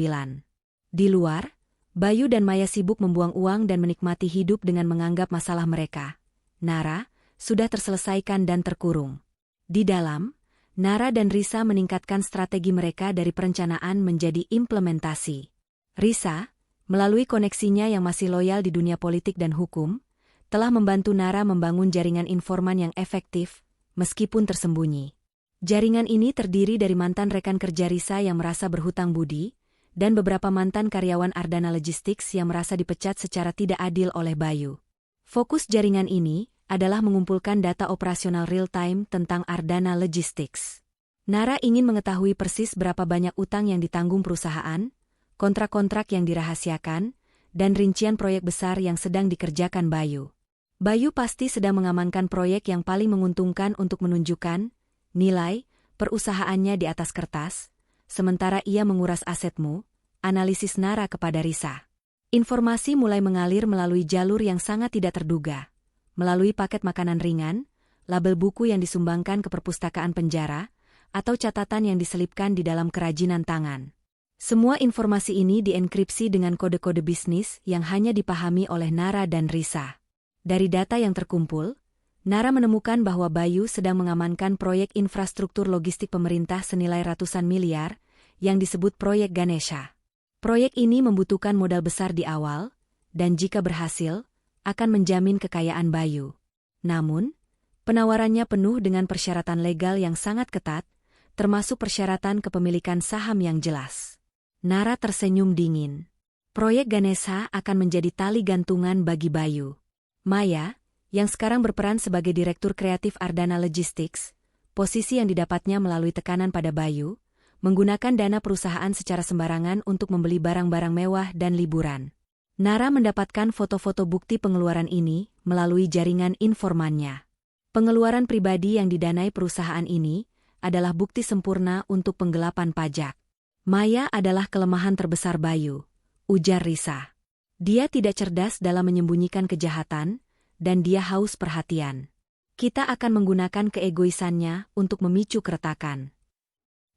Di luar, Bayu dan Maya sibuk membuang uang dan menikmati hidup dengan menganggap masalah mereka, Nara, sudah terselesaikan dan terkurung. Di dalam, Nara dan Risa meningkatkan strategi mereka dari perencanaan menjadi implementasi. Risa, melalui koneksinya yang masih loyal di dunia politik dan hukum, telah membantu Nara membangun jaringan informan yang efektif, meskipun tersembunyi. Jaringan ini terdiri dari mantan rekan kerja Risa yang merasa berhutang budi, dan beberapa mantan karyawan Ardana Logistics yang merasa dipecat secara tidak adil oleh Bayu. Fokus jaringan ini adalah mengumpulkan data operasional real-time tentang Ardana Logistics. Nara ingin mengetahui persis berapa banyak utang yang ditanggung perusahaan, kontrak-kontrak yang dirahasiakan, dan rincian proyek besar yang sedang dikerjakan Bayu. Bayu pasti sedang mengamankan proyek yang paling menguntungkan untuk menunjukkan nilai perusahaannya di atas kertas, sementara ia menguras asetmu, analisis Nara kepada Risa. Informasi mulai mengalir melalui jalur yang sangat tidak terduga, melalui paket makanan ringan, label buku yang disumbangkan ke perpustakaan penjara, atau catatan yang diselipkan di dalam kerajinan tangan. Semua informasi ini dienkripsi dengan kode-kode bisnis yang hanya dipahami oleh Nara dan Risa. Dari data yang terkumpul, Nara menemukan bahwa Bayu sedang mengamankan proyek infrastruktur logistik pemerintah senilai ratusan miliar, yang disebut Proyek Ganesha. Proyek ini membutuhkan modal besar di awal, dan jika berhasil, akan menjamin kekayaan Bayu. Namun, penawarannya penuh dengan persyaratan legal yang sangat ketat, termasuk persyaratan kepemilikan saham yang jelas. Nara tersenyum dingin. Proyek Ganesha akan menjadi tali gantungan bagi Bayu. Maya, yang sekarang berperan sebagai Direktur Kreatif Ardana Logistics, posisi yang didapatnya melalui tekanan pada Bayu, menggunakan dana perusahaan secara sembarangan untuk membeli barang-barang mewah dan liburan. Nara mendapatkan foto-foto bukti pengeluaran ini melalui jaringan informannya. Pengeluaran pribadi yang didanai perusahaan ini adalah bukti sempurna untuk penggelapan pajak. Maya adalah kelemahan terbesar Bayu, ujar Risa. Dia tidak cerdas dalam menyembunyikan kejahatan, dan dia haus perhatian. Kita akan menggunakan keegoisannya untuk memicu keretakan.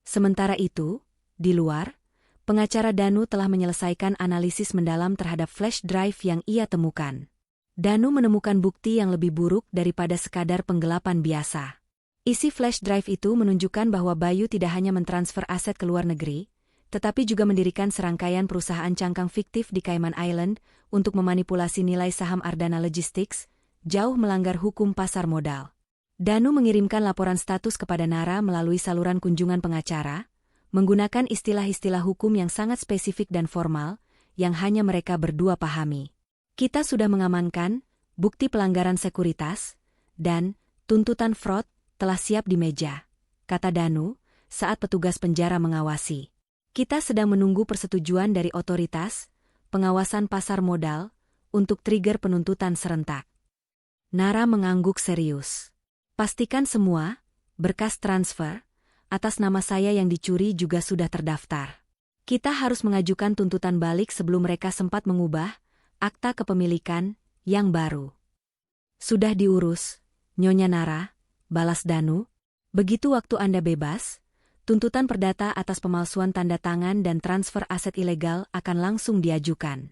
Sementara itu, di luar, pengacara Danu telah menyelesaikan analisis mendalam terhadap flash drive yang ia temukan. Danu menemukan bukti yang lebih buruk daripada sekadar penggelapan biasa. Isi flash drive itu menunjukkan bahwa Bayu tidak hanya mentransfer aset ke luar negeri, tetapi juga mendirikan serangkaian perusahaan cangkang fiktif di Cayman Island untuk memanipulasi nilai saham Ardana Logistics, jauh melanggar hukum pasar modal. Danu mengirimkan laporan status kepada Nara melalui saluran kunjungan pengacara, menggunakan istilah-istilah hukum yang sangat spesifik dan formal, yang hanya mereka berdua pahami. Kita sudah mengamankan bukti pelanggaran sekuritas, dan tuntutan fraud telah siap di meja, kata Danu, saat petugas penjara mengawasi. Kita sedang menunggu persetujuan dari otoritas, pengawasan pasar modal, untuk trigger penuntutan serentak. Nara mengangguk serius. Pastikan semua berkas transfer atas nama saya yang dicuri juga sudah terdaftar. Kita harus mengajukan tuntutan balik sebelum mereka sempat mengubah akta kepemilikan yang baru. Sudah diurus, Nyonya Nara, balas Danu. Begitu waktu Anda bebas, tuntutan perdata atas pemalsuan tanda tangan dan transfer aset ilegal akan langsung diajukan.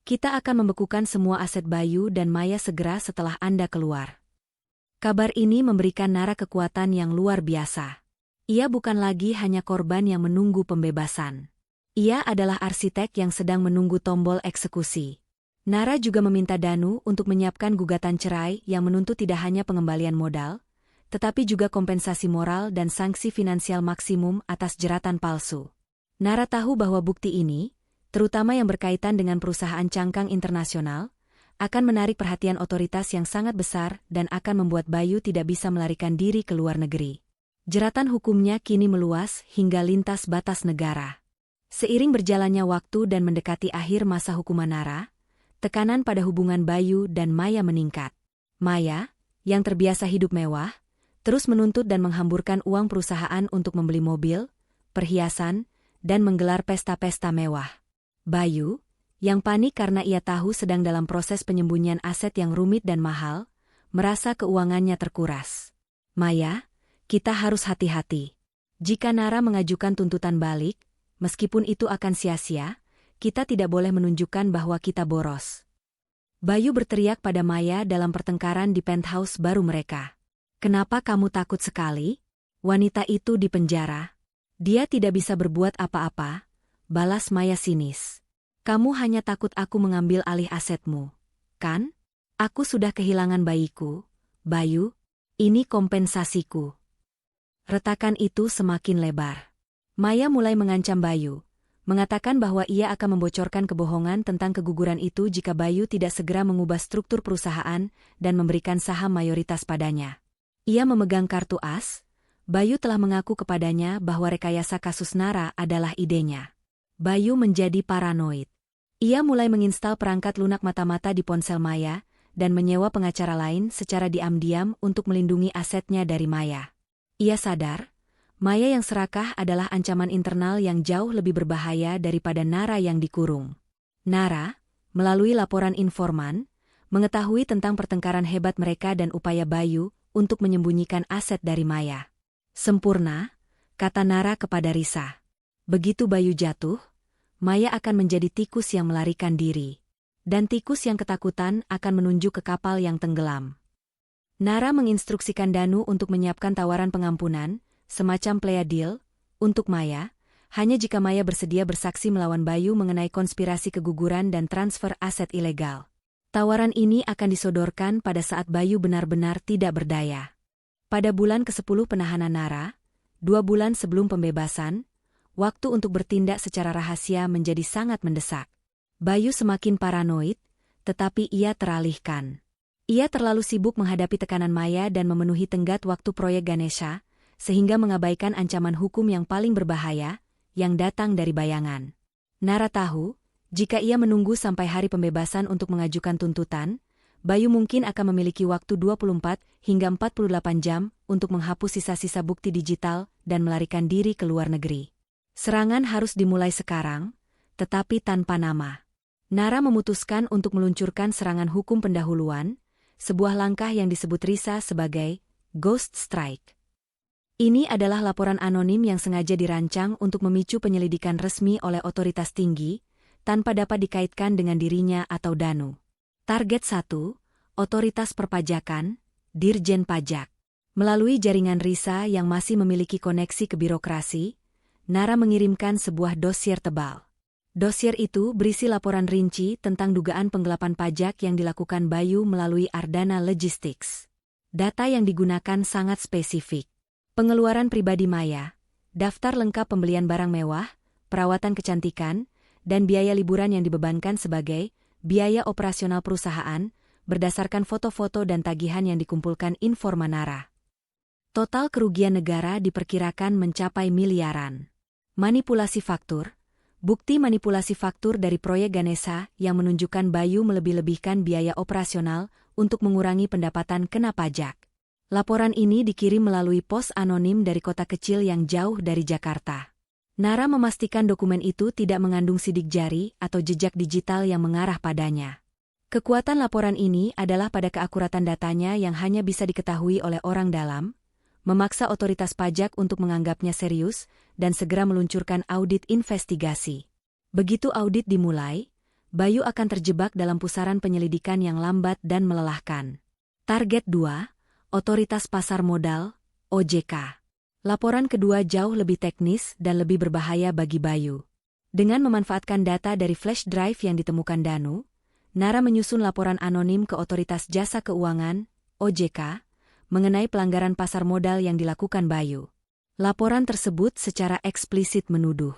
Kita akan membekukan semua aset Bayu dan Maya segera setelah Anda keluar. Kabar ini memberikan Nara kekuatan yang luar biasa. Ia bukan lagi hanya korban yang menunggu pembebasan. Ia adalah arsitek yang sedang menunggu tombol eksekusi. Nara juga meminta Danu untuk menyiapkan gugatan cerai yang menuntut tidak hanya pengembalian modal, tetapi juga kompensasi moral dan sanksi finansial maksimum atas jeratan palsu. Nara tahu bahwa bukti ini, terutama yang berkaitan dengan perusahaan cangkang internasional, akan menarik perhatian otoritas yang sangat besar dan akan membuat Bayu tidak bisa melarikan diri ke luar negeri. Jeratan hukumnya kini meluas hingga lintas batas negara. Seiring berjalannya waktu dan mendekati akhir masa hukuman Nara, tekanan pada hubungan Bayu dan Maya meningkat. Maya, yang terbiasa hidup mewah, terus menuntut dan menghamburkan uang perusahaan untuk membeli mobil, perhiasan, dan menggelar pesta-pesta mewah. Bayu, yang panik karena ia tahu sedang dalam proses penyembunyian aset yang rumit dan mahal, merasa keuangannya terkuras. Maya, kita harus hati-hati. Jika Nara mengajukan tuntutan balik, meskipun itu akan sia-sia, kita tidak boleh menunjukkan bahwa kita boros. Bayu berteriak pada Maya dalam pertengkaran di penthouse baru mereka. Kenapa kamu takut sekali? Wanita itu di penjara. Dia tidak bisa berbuat apa-apa, balas Maya sinis. Kamu hanya takut aku mengambil alih asetmu, kan? Aku sudah kehilangan bayiku, Bayu. Ini kompensasiku. Retakan itu semakin lebar. Maya mulai mengancam Bayu, mengatakan bahwa ia akan membocorkan kebohongan tentang keguguran itu jika Bayu tidak segera mengubah struktur perusahaan dan memberikan saham mayoritas padanya. Ia memegang kartu as. Bayu telah mengaku kepadanya bahwa rekayasa kasus Nara adalah idenya. Bayu menjadi paranoid. Ia mulai menginstal perangkat lunak mata-mata di ponsel Maya dan menyewa pengacara lain secara diam-diam untuk melindungi asetnya dari Maya. Ia sadar, Maya yang serakah adalah ancaman internal yang jauh lebih berbahaya daripada Nara yang dikurung. Nara, melalui laporan informan, mengetahui tentang pertengkaran hebat mereka dan upaya Bayu untuk menyembunyikan aset dari Maya. Sempurna, kata Nara kepada Risa. Begitu Bayu jatuh, Maya akan menjadi tikus yang melarikan diri. Dan tikus yang ketakutan akan menunjuk ke kapal yang tenggelam. Nara menginstruksikan Danu untuk menyiapkan tawaran pengampunan, semacam plea deal, untuk Maya, hanya jika Maya bersedia bersaksi melawan Bayu mengenai konspirasi keguguran dan transfer aset ilegal. Tawaran ini akan disodorkan pada saat Bayu benar-benar tidak berdaya. Pada bulan ke-10 penahanan Nara, 2 bulan sebelum pembebasan, waktu untuk bertindak secara rahasia menjadi sangat mendesak. Bayu semakin paranoid, tetapi ia teralihkan. Ia terlalu sibuk menghadapi tekanan Maya dan memenuhi tenggat waktu proyek Ganesha, sehingga mengabaikan ancaman hukum yang paling berbahaya, yang datang dari bayangan. Nara tahu, jika ia menunggu sampai hari pembebasan untuk mengajukan tuntutan, Bayu mungkin akan memiliki waktu 24 hingga 48 jam untuk menghapus sisa-sisa bukti digital dan melarikan diri ke luar negeri. Serangan harus dimulai sekarang, tetapi tanpa nama. Nara memutuskan untuk meluncurkan serangan hukum pendahuluan, sebuah langkah yang disebut Risa sebagai Ghost Strike. Ini adalah laporan anonim yang sengaja dirancang untuk memicu penyelidikan resmi oleh otoritas tinggi, tanpa dapat dikaitkan dengan dirinya atau Danu. Target 1, Otoritas Perpajakan, Dirjen Pajak. Melalui jaringan Risa yang masih memiliki koneksi ke birokrasi, Nara mengirimkan sebuah dosier tebal. Dosier itu berisi laporan rinci tentang dugaan penggelapan pajak yang dilakukan Bayu melalui Ardana Logistics. Data yang digunakan sangat spesifik. Pengeluaran pribadi Maya, daftar lengkap pembelian barang mewah, perawatan kecantikan, dan biaya liburan yang dibebankan sebagai biaya operasional perusahaan, berdasarkan foto-foto dan tagihan yang dikumpulkan informan Nara. Total kerugian negara diperkirakan mencapai miliaran. Manipulasi faktur, Bukti manipulasi faktur dari proyek Ganesha yang menunjukkan Bayu melebih-lebihkan biaya operasional untuk mengurangi pendapatan kena pajak. Laporan ini dikirim melalui pos anonim dari kota kecil yang jauh dari Jakarta. Nara memastikan dokumen itu tidak mengandung sidik jari atau jejak digital yang mengarah padanya. Kekuatan laporan ini adalah pada keakuratan datanya yang hanya bisa diketahui oleh orang dalam, memaksa otoritas pajak untuk menganggapnya serius dan segera meluncurkan audit investigasi. Begitu audit dimulai, Bayu akan terjebak dalam pusaran penyelidikan yang lambat dan melelahkan. Target 2, Otoritas Pasar Modal, OJK. Laporan kedua jauh lebih teknis dan lebih berbahaya bagi Bayu. Dengan memanfaatkan data dari flash drive yang ditemukan Danu, Nara menyusun laporan anonim ke Otoritas Jasa Keuangan, OJK, mengenai pelanggaran pasar modal yang dilakukan Bayu. Laporan tersebut secara eksplisit menuduh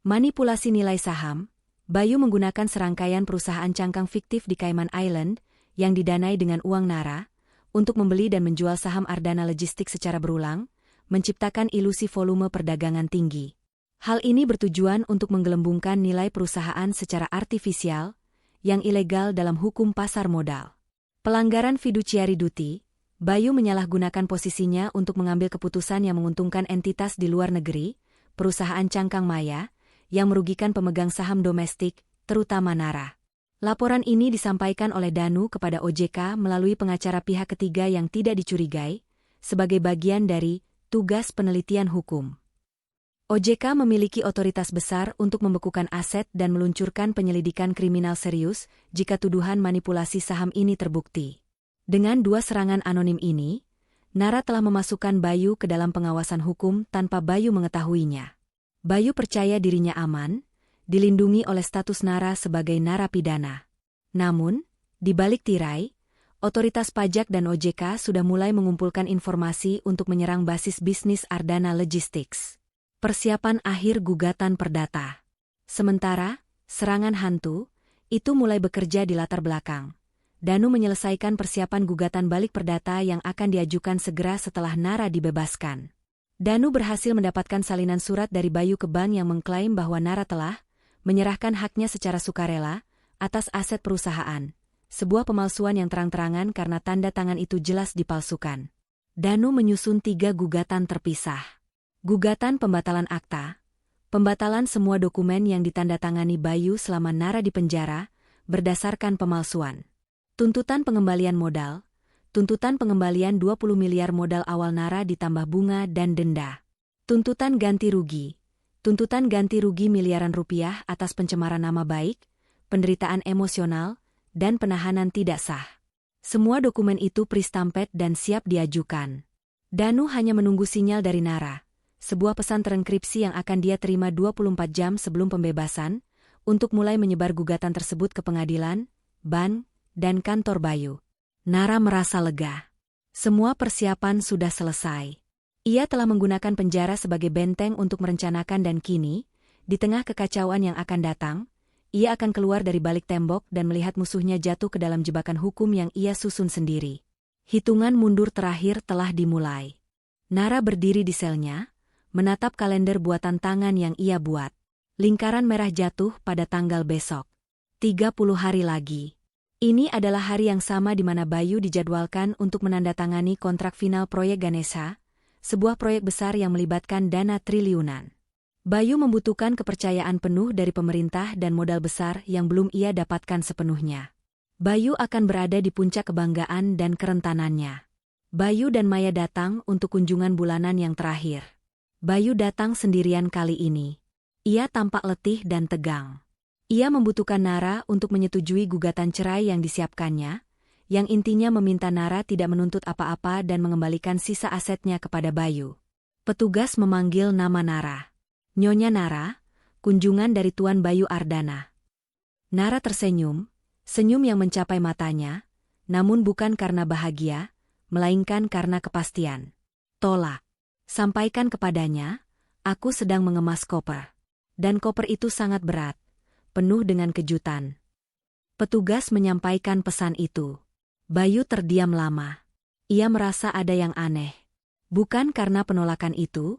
manipulasi nilai saham. Bayu menggunakan serangkaian perusahaan cangkang fiktif di Cayman Island yang didanai dengan uang Nara untuk membeli dan menjual saham Ardana Logistics secara berulang, menciptakan ilusi volume perdagangan tinggi. Hal ini bertujuan untuk menggelembungkan nilai perusahaan secara artifisial yang ilegal dalam hukum pasar modal. Pelanggaran fiduciary duty. Bayu menyalahgunakan posisinya untuk mengambil keputusan yang menguntungkan entitas di luar negeri, perusahaan cangkang maya, yang merugikan pemegang saham domestik, terutama Nara. Laporan ini disampaikan oleh Danu kepada OJK melalui pengacara pihak ketiga yang tidak dicurigai, sebagai bagian dari tugas penelitian hukum. OJK memiliki otoritas besar untuk membekukan aset dan meluncurkan penyelidikan kriminal serius jika tuduhan manipulasi saham ini terbukti. Dengan 2 serangan anonim ini, Nara telah memasukkan Bayu ke dalam pengawasan hukum tanpa Bayu mengetahuinya. Bayu percaya dirinya aman, dilindungi oleh status Nara sebagai narapidana. Namun, di balik tirai, otoritas pajak dan OJK sudah mulai mengumpulkan informasi untuk menyerang basis bisnis Ardana Logistics. Persiapan akhir gugatan perdata. Sementara, serangan hantu itu mulai bekerja di latar belakang. Danu menyelesaikan persiapan gugatan balik perdata yang akan diajukan segera setelah Nara dibebaskan. Danu berhasil mendapatkan salinan surat dari Bayu ke bank yang mengklaim bahwa Nara telah menyerahkan haknya secara sukarela atas aset perusahaan, sebuah pemalsuan yang terang-terangan karena tanda tangan itu jelas dipalsukan. Danu menyusun 3 gugatan terpisah. Gugatan pembatalan akta, pembatalan semua dokumen yang ditandatangani Bayu selama Nara di penjara berdasarkan pemalsuan. Tuntutan pengembalian modal, tuntutan pengembalian 20 miliar modal awal Nara ditambah bunga dan denda. Tuntutan ganti rugi, tuntutan ganti rugi miliaran rupiah atas pencemaran nama baik, penderitaan emosional, dan penahanan tidak sah. Semua dokumen itu pristampet dan siap diajukan. Danu hanya menunggu sinyal dari Nara, sebuah pesan terenkripsi yang akan dia terima 24 jam sebelum pembebasan, untuk mulai menyebar gugatan tersebut ke pengadilan, bank, dan kantor Bayu. Nara merasa lega. Semua persiapan sudah selesai. Ia telah menggunakan penjara sebagai benteng untuk merencanakan dan kini, di tengah kekacauan yang akan datang, ia akan keluar dari balik tembok dan melihat musuhnya jatuh ke dalam jebakan hukum yang ia susun sendiri. Hitungan mundur terakhir telah dimulai. Nara berdiri di selnya, menatap kalender buatan tangan yang ia buat. Lingkaran merah jatuh pada tanggal besok. 30 hari lagi. Ini adalah hari yang sama di mana Bayu dijadwalkan untuk menandatangani kontrak final proyek Ganesha, sebuah proyek besar yang melibatkan dana triliunan. Bayu membutuhkan kepercayaan penuh dari pemerintah dan modal besar yang belum ia dapatkan sepenuhnya. Bayu akan berada di puncak kebanggaan dan kerentanannya. Bayu dan Maya datang untuk kunjungan bulanan yang terakhir. Bayu datang sendirian kali ini. Ia tampak letih dan tegang. Ia membutuhkan Nara untuk menyetujui gugatan cerai yang disiapkannya, yang intinya meminta Nara tidak menuntut apa-apa dan mengembalikan sisa asetnya kepada Bayu. Petugas memanggil nama Nara. Nyonya Nara, kunjungan dari Tuan Bayu Ardana. Nara tersenyum, senyum yang mencapai matanya, namun bukan karena bahagia, melainkan karena kepastian. Tolak. Sampaikan kepadanya, aku sedang mengemas koper. Dan koper itu sangat berat. Penuh dengan kejutan. Petugas menyampaikan pesan itu. Bayu terdiam lama. Ia merasa ada yang aneh. Bukan karena penolakan itu,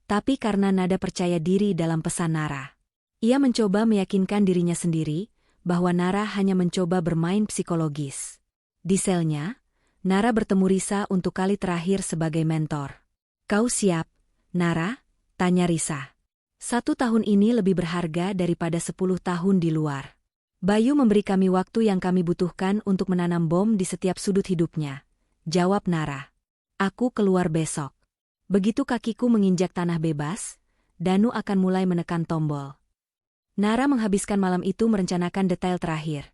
tapi karena nada percaya diri dalam pesan Nara. Ia mencoba meyakinkan dirinya sendiri bahwa Nara hanya mencoba bermain psikologis. Di selnya, Nara bertemu Risa untuk kali terakhir sebagai mentor. "Kau siap, Nara?" tanya Risa. 1 tahun ini lebih berharga daripada 10 tahun di luar. Bayu memberi kami waktu yang kami butuhkan untuk menanam bom di setiap sudut hidupnya, jawab Nara. Aku keluar besok. Begitu kakiku menginjak tanah bebas, Danu akan mulai menekan tombol. Nara menghabiskan malam itu merencanakan detail terakhir.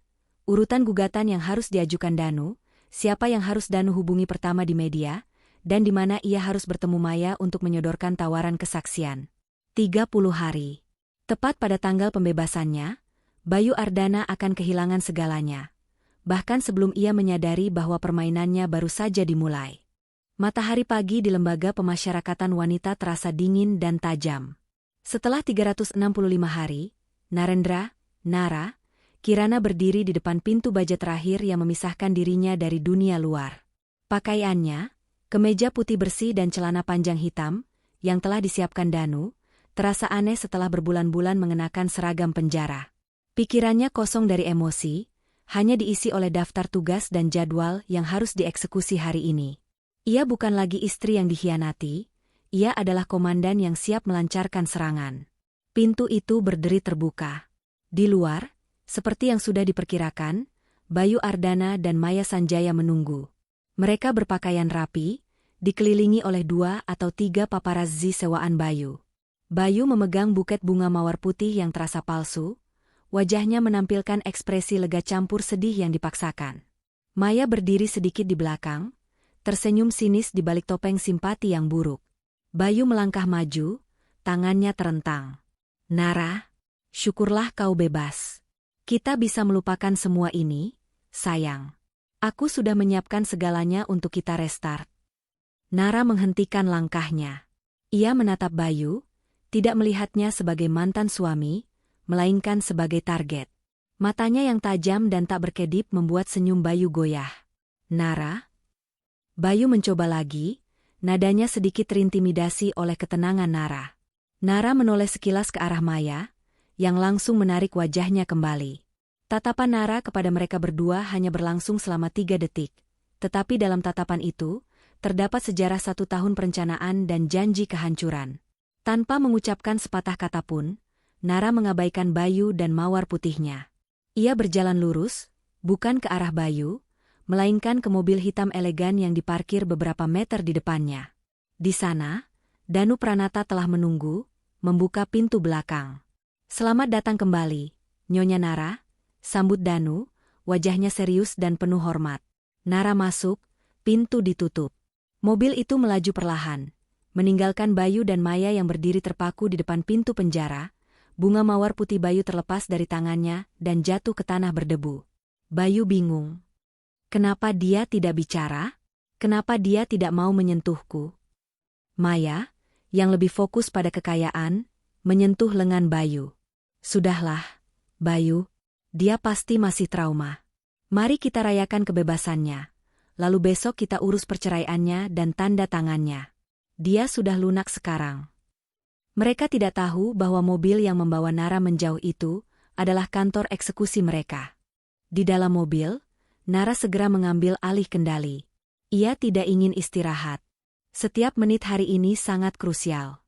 Urutan gugatan yang harus diajukan Danu, siapa yang harus Danu hubungi pertama di media, dan di mana ia harus bertemu Maya untuk menyodorkan tawaran kesaksian. 30 hari. Tepat pada tanggal pembebasannya, Bayu Ardana akan kehilangan segalanya. Bahkan sebelum ia menyadari bahwa permainannya baru saja dimulai. Matahari pagi di lembaga pemasyarakatan wanita terasa dingin dan tajam. Setelah 365 hari, Narendra, Nara, Kirana berdiri di depan pintu baja terakhir yang memisahkan dirinya dari dunia luar. Pakaiannya, kemeja putih bersih dan celana panjang hitam, yang telah disiapkan Danu, terasa aneh setelah berbulan-bulan mengenakan seragam penjara. Pikirannya kosong dari emosi, hanya diisi oleh daftar tugas dan jadwal yang harus dieksekusi hari ini. Ia bukan lagi istri yang dikhianati, ia adalah komandan yang siap melancarkan serangan. Pintu itu berderi terbuka. Di luar, seperti yang sudah diperkirakan, Bayu Ardana dan Maya Sanjaya menunggu. Mereka berpakaian rapi, dikelilingi oleh 2 atau 3 paparazzi sewaan Bayu. Bayu memegang buket bunga mawar putih yang terasa palsu, wajahnya menampilkan ekspresi lega campur sedih yang dipaksakan. Maya berdiri sedikit di belakang, tersenyum sinis di balik topeng simpati yang buruk. Bayu melangkah maju, tangannya terentang. Nara, syukurlah kau bebas. Kita bisa melupakan semua ini, sayang. Aku sudah menyiapkan segalanya untuk kita restart. Nara menghentikan langkahnya. Ia menatap Bayu, tidak melihatnya sebagai mantan suami, melainkan sebagai target. Matanya yang tajam dan tak berkedip membuat senyum Bayu goyah. Nara? Bayu mencoba lagi, nadanya sedikit terintimidasi oleh ketenangan Nara. Nara menoleh sekilas ke arah Maya, yang langsung menarik wajahnya kembali. Tatapan Nara kepada mereka berdua hanya berlangsung selama 3 detik, tetapi dalam tatapan itu, terdapat sejarah 1 tahun perencanaan dan janji kehancuran. Tanpa mengucapkan sepatah kata pun, Nara mengabaikan Bayu dan mawar putihnya. Ia berjalan lurus, bukan ke arah Bayu, melainkan ke mobil hitam elegan yang diparkir beberapa meter di depannya. Di sana, Danu Pranata telah menunggu, membuka pintu belakang. Selamat datang kembali, Nyonya Nara, sambut Danu, wajahnya serius dan penuh hormat. Nara masuk, pintu ditutup. Mobil itu melaju perlahan, meninggalkan Bayu dan Maya yang berdiri terpaku di depan pintu penjara. Bunga mawar putih Bayu terlepas dari tangannya dan jatuh ke tanah berdebu. Bayu bingung. Kenapa dia tidak bicara? Kenapa dia tidak mau menyentuhku? Maya, yang lebih fokus pada kekayaan, menyentuh lengan Bayu. Sudahlah, Bayu, dia pasti masih trauma. Mari kita rayakan kebebasannya. Lalu besok kita urus perceraiannya dan tanda tangannya. Dia sudah lunak sekarang. Mereka tidak tahu bahwa mobil yang membawa Nara menjauh itu adalah kantor eksekusi mereka. Di dalam mobil, Nara segera mengambil alih kendali. Ia tidak ingin istirahat. Setiap menit hari ini sangat krusial.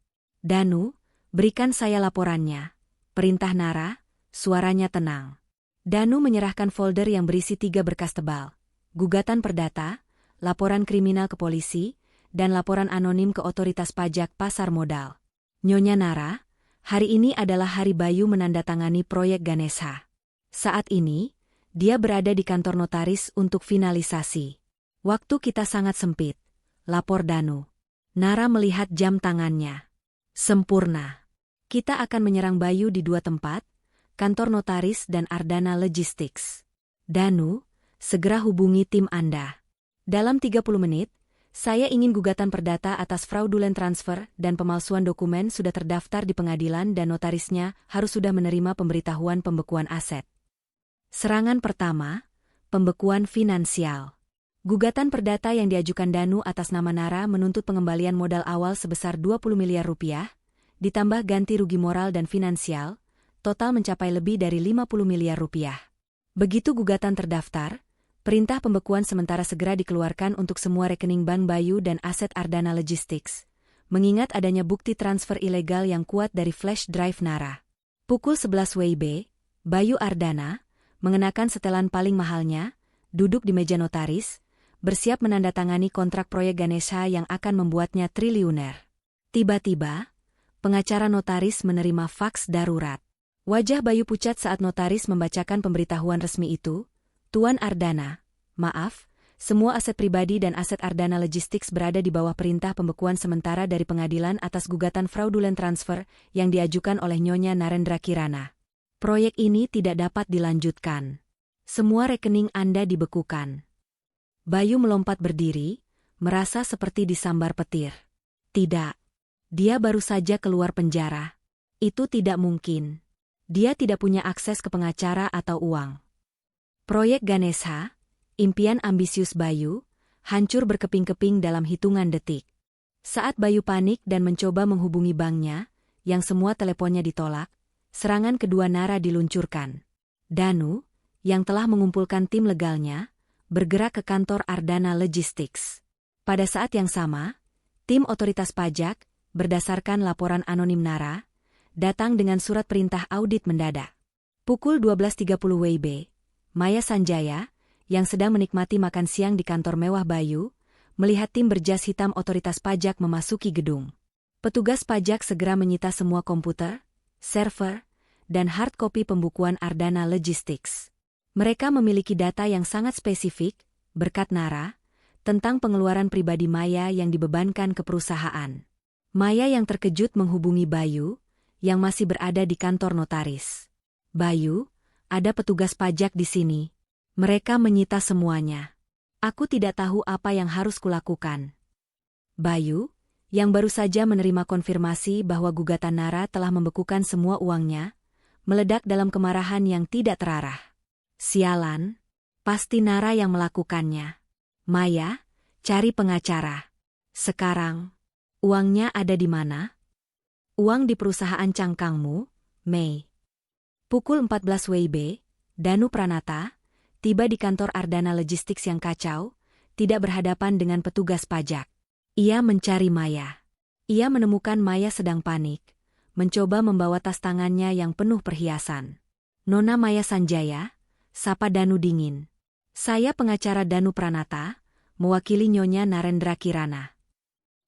Danu, berikan saya laporannya. Perintah Nara, suaranya tenang. Danu menyerahkan folder yang berisi 3 berkas tebal. Gugatan perdata, laporan kriminal ke polisi, dan laporan anonim ke otoritas pajak pasar modal. Nyonya Nara, hari ini adalah hari Bayu menandatangani proyek Ganesha. Saat ini, dia berada di kantor notaris untuk finalisasi. Waktu kita sangat sempit, lapor Danu. Nara melihat jam tangannya. Sempurna. Kita akan menyerang Bayu di 2 tempat, kantor notaris dan Ardana Logistics. Danu, segera hubungi tim Anda. Dalam 30 menit, saya ingin gugatan perdata atas fraudulent transfer dan pemalsuan dokumen sudah terdaftar di pengadilan dan notarisnya harus sudah menerima pemberitahuan pembekuan aset. Serangan pertama, pembekuan finansial. Gugatan perdata yang diajukan Danu atas nama Nara menuntut pengembalian modal awal sebesar 20 miliar rupiah, ditambah ganti rugi moral dan finansial, total mencapai lebih dari 50 miliar rupiah. Begitu gugatan terdaftar, perintah pembekuan sementara segera dikeluarkan untuk semua rekening Bank Bayu dan aset Ardana Logistics, mengingat adanya bukti transfer ilegal yang kuat dari flash drive Nara. Pukul 11 WIB, Bayu Ardana, mengenakan setelan paling mahalnya, duduk di meja notaris, bersiap menandatangani kontrak proyek Ganesha yang akan membuatnya triliuner. Tiba-tiba, pengacara notaris menerima faks darurat. Wajah Bayu pucat saat notaris membacakan pemberitahuan resmi itu. Tuan Ardana, maaf, semua aset pribadi dan aset Ardana Logistics berada di bawah perintah pembekuan sementara dari pengadilan atas gugatan fraudulent transfer yang diajukan oleh Nyonya Narendra Kirana. Proyek ini tidak dapat dilanjutkan. Semua rekening Anda dibekukan. Bayu melompat berdiri, merasa seperti disambar petir. Tidak. Dia baru saja keluar penjara. Itu tidak mungkin. Dia tidak punya akses ke pengacara atau uang. Proyek Ganesha, impian ambisius Bayu, hancur berkeping-keping dalam hitungan detik. Saat Bayu panik dan mencoba menghubungi banknya, yang semua teleponnya ditolak, serangan kedua Nara diluncurkan. Danu, yang telah mengumpulkan tim legalnya, bergerak ke kantor Ardana Logistics. Pada saat yang sama, tim otoritas pajak, berdasarkan laporan anonim Nara, datang dengan surat perintah audit mendadak. Pukul 12.30 WIB, Maya Sanjaya, yang sedang menikmati makan siang di kantor mewah Bayu, melihat tim berjas hitam otoritas pajak memasuki gedung. Petugas pajak segera menyita semua komputer, server, dan hard copy pembukuan Ardana Logistics. Mereka memiliki data yang sangat spesifik, berkat Nara, tentang pengeluaran pribadi Maya yang dibebankan ke perusahaan. Maya yang terkejut menghubungi Bayu, yang masih berada di kantor notaris. Bayu, ada petugas pajak di sini. Mereka menyita semuanya. Aku tidak tahu apa yang harus kulakukan. Bayu, yang baru saja menerima konfirmasi bahwa gugatan Nara telah membekukan semua uangnya, meledak dalam kemarahan yang tidak terarah. Sialan, pasti Nara yang melakukannya. Maya, cari pengacara. Sekarang, uangnya ada di mana? Uang di perusahaan cangkangmu, Mei. Pukul 14 WIB, Danu Pranata, tiba di kantor Ardana Logistics yang kacau, tidak berhadapan dengan petugas pajak. Ia mencari Maya. Ia menemukan Maya sedang panik, mencoba membawa tas tangannya yang penuh perhiasan. Nona Maya Sanjaya, sapa Danu dingin. Saya pengacara Danu Pranata, mewakili Nyonya Narendra Kirana.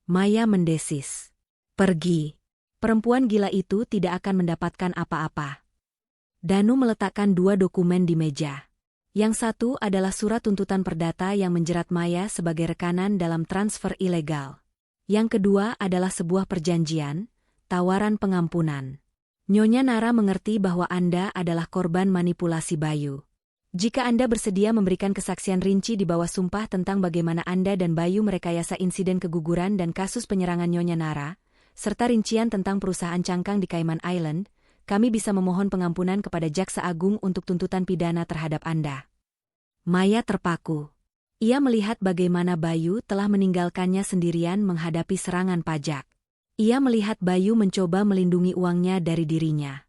Maya mendesis. Pergi. Perempuan gila itu tidak akan mendapatkan apa-apa. Danu meletakkan dua dokumen di meja. Yang satu adalah surat tuntutan perdata yang menjerat Maya sebagai rekanan dalam transfer ilegal. Yang kedua adalah sebuah perjanjian, tawaran pengampunan. Nyonya Nara mengerti bahwa Anda adalah korban manipulasi Bayu. Jika Anda bersedia memberikan kesaksian rinci di bawah sumpah tentang bagaimana Anda dan Bayu merekayasa insiden keguguran dan kasus penyerangan Nyonya Nara, serta rincian tentang perusahaan cangkang di Cayman Island, kami bisa memohon pengampunan kepada Jaksa Agung untuk tuntutan pidana terhadap Anda. Maya terpaku. Ia melihat bagaimana Bayu telah meninggalkannya sendirian menghadapi serangan pajak. Ia melihat Bayu mencoba melindungi uangnya dari dirinya.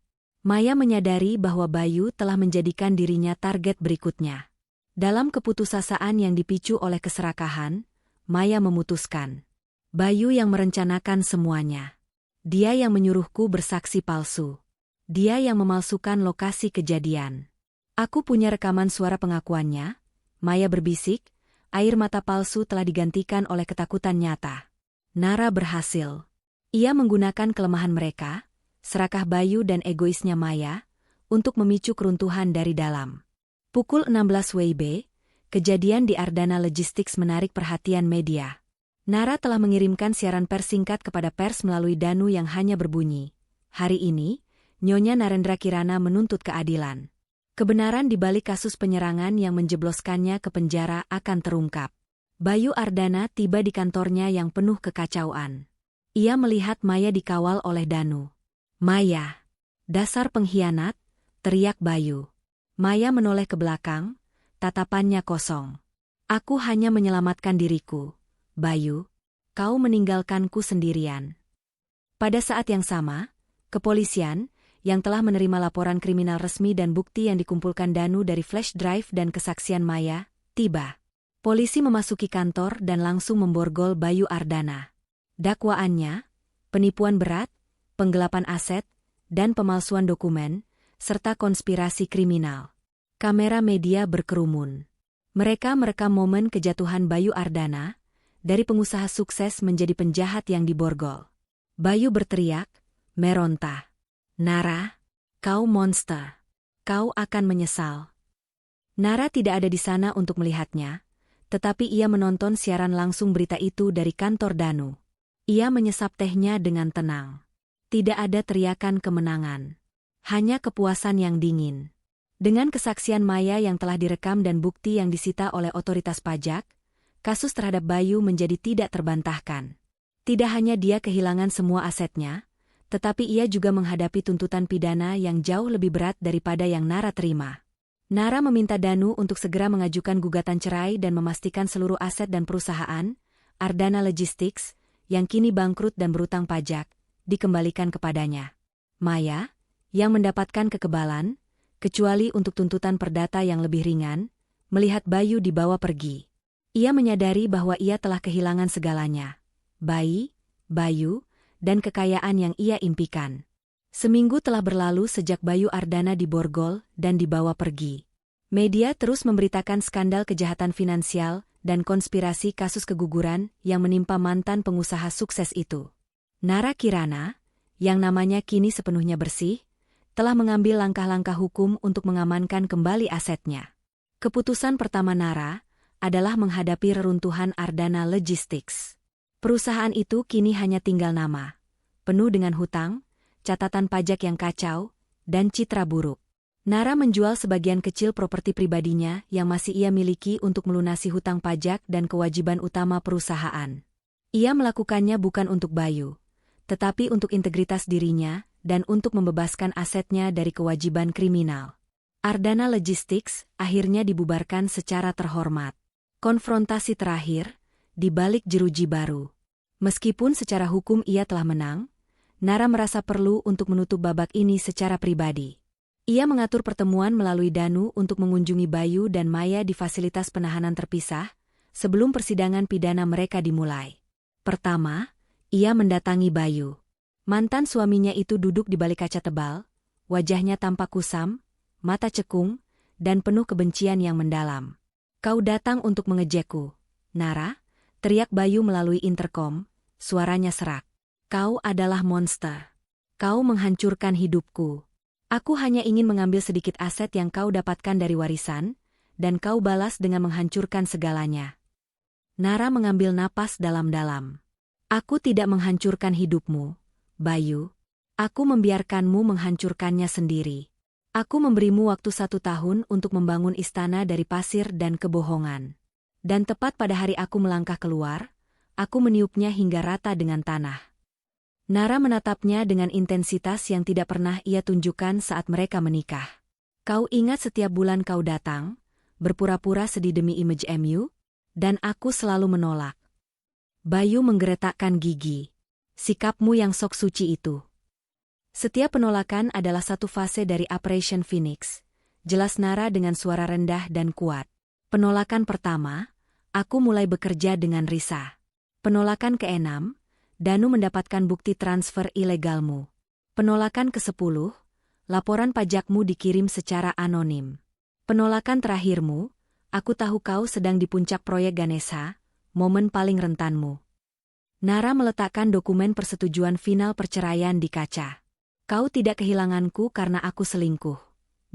Maya menyadari bahwa Bayu telah menjadikan dirinya target berikutnya. Dalam keputusasaan yang dipicu oleh keserakahan, Maya memutuskan. Bayu yang merencanakan semuanya. Dia yang menyuruhku bersaksi palsu. Dia yang memalsukan lokasi kejadian. Aku punya rekaman suara pengakuannya, Maya berbisik, air mata palsu telah digantikan oleh ketakutan nyata. Nara berhasil. Ia menggunakan kelemahan mereka, serakah Bayu dan egoisnya Maya, untuk memicu keruntuhan dari dalam. Pukul 16 WIB, kejadian di Ardana Logistics menarik perhatian media. Nara telah mengirimkan siaran pers singkat kepada pers melalui Danu yang hanya berbunyi. Hari ini, Nyonya Narendra Kirana menuntut keadilan. Kebenaran di balik kasus penyerangan yang menjebloskannya ke penjara akan terungkap. Bayu Ardana tiba di kantornya yang penuh kekacauan. Ia melihat Maya dikawal oleh Danu. Maya, dasar pengkhianat, teriak Bayu. Maya menoleh ke belakang, tatapannya kosong. Aku hanya menyelamatkan diriku. Bayu, kau meninggalkanku sendirian. Pada saat yang sama, kepolisian, yang telah menerima laporan kriminal resmi dan bukti yang dikumpulkan Danu dari flash drive dan kesaksian Maya, tiba. Polisi memasuki kantor dan langsung memborgol Bayu Ardana. Dakwaannya, penipuan berat, penggelapan aset, dan pemalsuan dokumen, serta konspirasi kriminal. Kamera media berkerumun. Mereka merekam momen kejatuhan Bayu Ardana, dari pengusaha sukses menjadi penjahat yang diborgol. Bayu berteriak, meronta. Nara, kau monster. Kau akan menyesal. Nara tidak ada di sana untuk melihatnya, tetapi ia menonton siaran langsung berita itu dari kantor Danu. Ia menyesap tehnya dengan tenang. Tidak ada teriakan kemenangan. Hanya kepuasan yang dingin. Dengan kesaksian Maya yang telah direkam dan bukti yang disita oleh otoritas pajak, kasus terhadap Bayu menjadi tidak terbantahkan. Tidak hanya dia kehilangan semua asetnya, tetapi ia juga menghadapi tuntutan pidana yang jauh lebih berat daripada yang Nara terima. Nara meminta Danu untuk segera mengajukan gugatan cerai dan memastikan seluruh aset dan perusahaan, Ardana Logistics, yang kini bangkrut dan berutang pajak, dikembalikan kepadanya. Maya, yang mendapatkan kekebalan, kecuali untuk tuntutan perdata yang lebih ringan, melihat Bayu dibawa pergi. Ia menyadari bahwa ia telah kehilangan segalanya. Bayu, dan kekayaan yang ia impikan. Seminggu telah berlalu sejak Bayu Ardana diborgol dan dibawa pergi. Media terus memberitakan skandal kejahatan finansial dan konspirasi kasus keguguran yang menimpa mantan pengusaha sukses itu. Nara Kirana, yang namanya kini sepenuhnya bersih, telah mengambil langkah-langkah hukum untuk mengamankan kembali asetnya. Keputusan pertama Nara adalah menghadapi reruntuhan Ardana Logistics. Perusahaan itu kini hanya tinggal nama, penuh dengan hutang, catatan pajak yang kacau, dan citra buruk. Nara menjual sebagian kecil properti pribadinya yang masih ia miliki untuk melunasi hutang pajak dan kewajiban utama perusahaan. Ia melakukannya bukan untuk Bayu, tetapi untuk integritas dirinya dan untuk membebaskan asetnya dari kewajiban kriminal. Ardana Logistics akhirnya dibubarkan secara terhormat. Konfrontasi terakhir, di balik jeruji baru. Meskipun secara hukum ia telah menang, Nara merasa perlu untuk menutup babak ini secara pribadi. Ia mengatur pertemuan melalui Danu untuk mengunjungi Bayu dan Maya di fasilitas penahanan terpisah, sebelum persidangan pidana mereka dimulai. Pertama, ia mendatangi Bayu. Mantan suaminya itu duduk di balik kaca tebal, wajahnya tampak kusam, mata cekung, dan penuh kebencian yang mendalam. Kau datang untuk mengejekku, Nara, teriak Bayu melalui interkom, suaranya serak. Kau adalah monster. Kau menghancurkan hidupku. Aku hanya ingin mengambil sedikit aset yang kau dapatkan dari warisan, dan kau balas dengan menghancurkan segalanya. Nara mengambil napas dalam-dalam. Aku tidak menghancurkan hidupmu, Bayu. Aku membiarkanmu menghancurkannya sendiri. Aku memberimu waktu 1 tahun untuk membangun istana dari pasir dan kebohongan. Dan tepat pada hari aku melangkah keluar, aku meniupnya hingga rata dengan tanah. Nara menatapnya dengan intensitas yang tidak pernah ia tunjukkan saat mereka menikah. Kau ingat setiap bulan kau datang, berpura-pura sedih demi image MU? Dan aku selalu menolak. Bayu menggeretakkan gigi. Sikapmu yang sok suci itu. Setiap penolakan adalah satu fase dari Operation Phoenix, jelas Nara dengan suara rendah dan kuat. Penolakan pertama, aku mulai bekerja dengan Risa. Penolakan ke-6, Danu mendapatkan bukti transfer ilegalmu. Penolakan ke-10, laporan pajakmu dikirim secara anonim. Penolakan terakhirmu, aku tahu kau sedang di puncak proyek Ganesha, momen paling rentanmu. Nara meletakkan dokumen persetujuan final perceraian di kaca. Kau tidak kehilanganku karena aku selingkuh,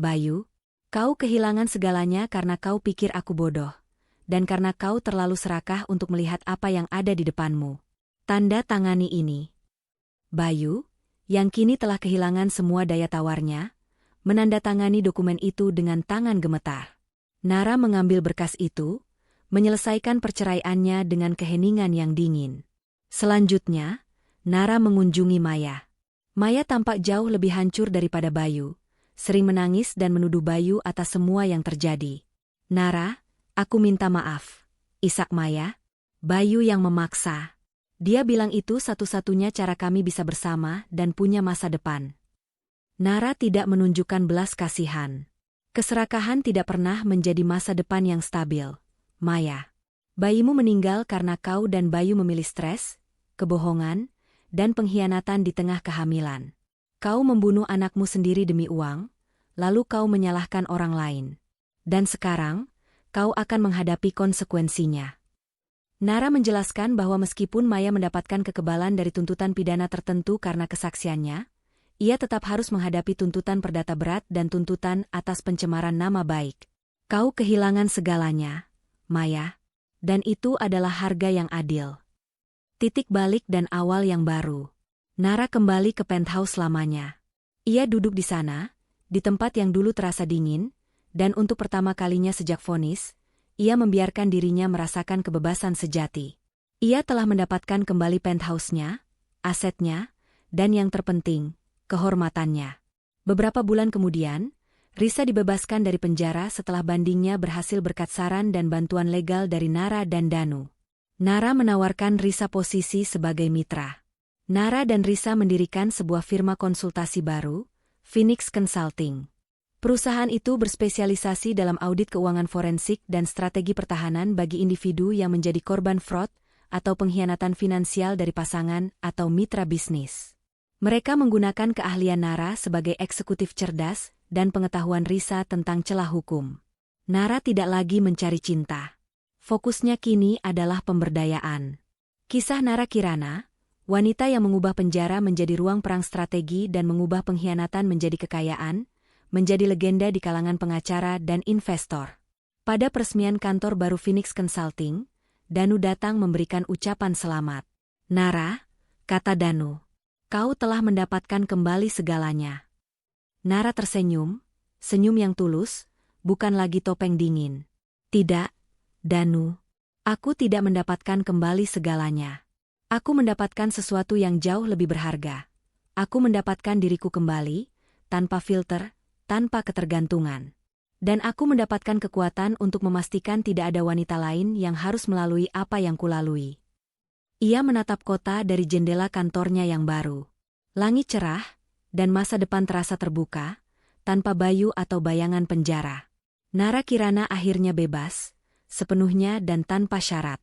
Bayu. Kau kehilangan segalanya karena kau pikir aku bodoh. Dan karena kau terlalu serakah untuk melihat apa yang ada di depanmu. Tanda tangani ini. Bayu, yang kini telah kehilangan semua daya tawarnya, menandatangani dokumen itu dengan tangan gemetar. Nara mengambil berkas itu, menyelesaikan perceraiannya dengan keheningan yang dingin. Selanjutnya, Nara mengunjungi Maya. Maya tampak jauh lebih hancur daripada Bayu, sering menangis dan menuduh Bayu atas semua yang terjadi. Nara, aku minta maaf. Isak Maya. Bayu yang memaksa. Dia bilang itu satu-satunya cara kami bisa bersama dan punya masa depan. Nara tidak menunjukkan belas kasihan. Keserakahan tidak pernah menjadi masa depan yang stabil. Maya, bayimu meninggal karena kau dan Bayu memilih stres, kebohongan, dan pengkhianatan di tengah kehamilan. Kau membunuh anakmu sendiri demi uang, lalu kau menyalahkan orang lain. Dan sekarang, kau akan menghadapi konsekuensinya. Nara menjelaskan bahwa meskipun Maya mendapatkan kekebalan dari tuntutan pidana tertentu karena kesaksiannya, ia tetap harus menghadapi tuntutan perdata berat dan tuntutan atas pencemaran nama baik. Kau kehilangan segalanya, Maya, dan itu adalah harga yang adil. Titik balik dan awal yang baru. Nara kembali ke penthouse lamanya. Ia duduk di sana, di tempat yang dulu terasa dingin, dan untuk pertama kalinya sejak vonis, ia membiarkan dirinya merasakan kebebasan sejati. Ia telah mendapatkan kembali penthouse-nya, asetnya, dan yang terpenting, kehormatannya. Beberapa bulan kemudian, Risa dibebaskan dari penjara setelah bandingnya berhasil berkat saran dan bantuan legal dari Nara dan Danu. Nara menawarkan Risa posisi sebagai mitra. Nara dan Risa mendirikan sebuah firma konsultasi baru, Phoenix Consulting. Perusahaan itu berspesialisasi dalam audit keuangan forensik dan strategi pertahanan bagi individu yang menjadi korban fraud atau pengkhianatan finansial dari pasangan atau mitra bisnis. Mereka menggunakan keahlian Nara sebagai eksekutif cerdas dan pengetahuan Risa tentang celah hukum. Nara tidak lagi mencari cinta. Fokusnya kini adalah pemberdayaan. Kisah Nara Kirana, wanita yang mengubah penjara menjadi ruang perang strategi dan mengubah pengkhianatan menjadi kekayaan, menjadi legenda di kalangan pengacara dan investor. Pada peresmian kantor baru Phoenix Consulting, Danu datang memberikan ucapan selamat. Nara, kata Danu, kau telah mendapatkan kembali segalanya. Nara tersenyum, senyum yang tulus, bukan lagi topeng dingin. Tidak, Danu, aku tidak mendapatkan kembali segalanya. Aku mendapatkan sesuatu yang jauh lebih berharga. Aku mendapatkan diriku kembali, tanpa filter, tanpa ketergantungan. Dan aku mendapatkan kekuatan untuk memastikan tidak ada wanita lain yang harus melalui apa yang kulalui. Ia menatap kota dari jendela kantornya yang baru. Langit cerah, dan masa depan terasa terbuka, tanpa Bayu atau bayangan penjara. Nara Kirana akhirnya bebas, sepenuhnya dan tanpa syarat.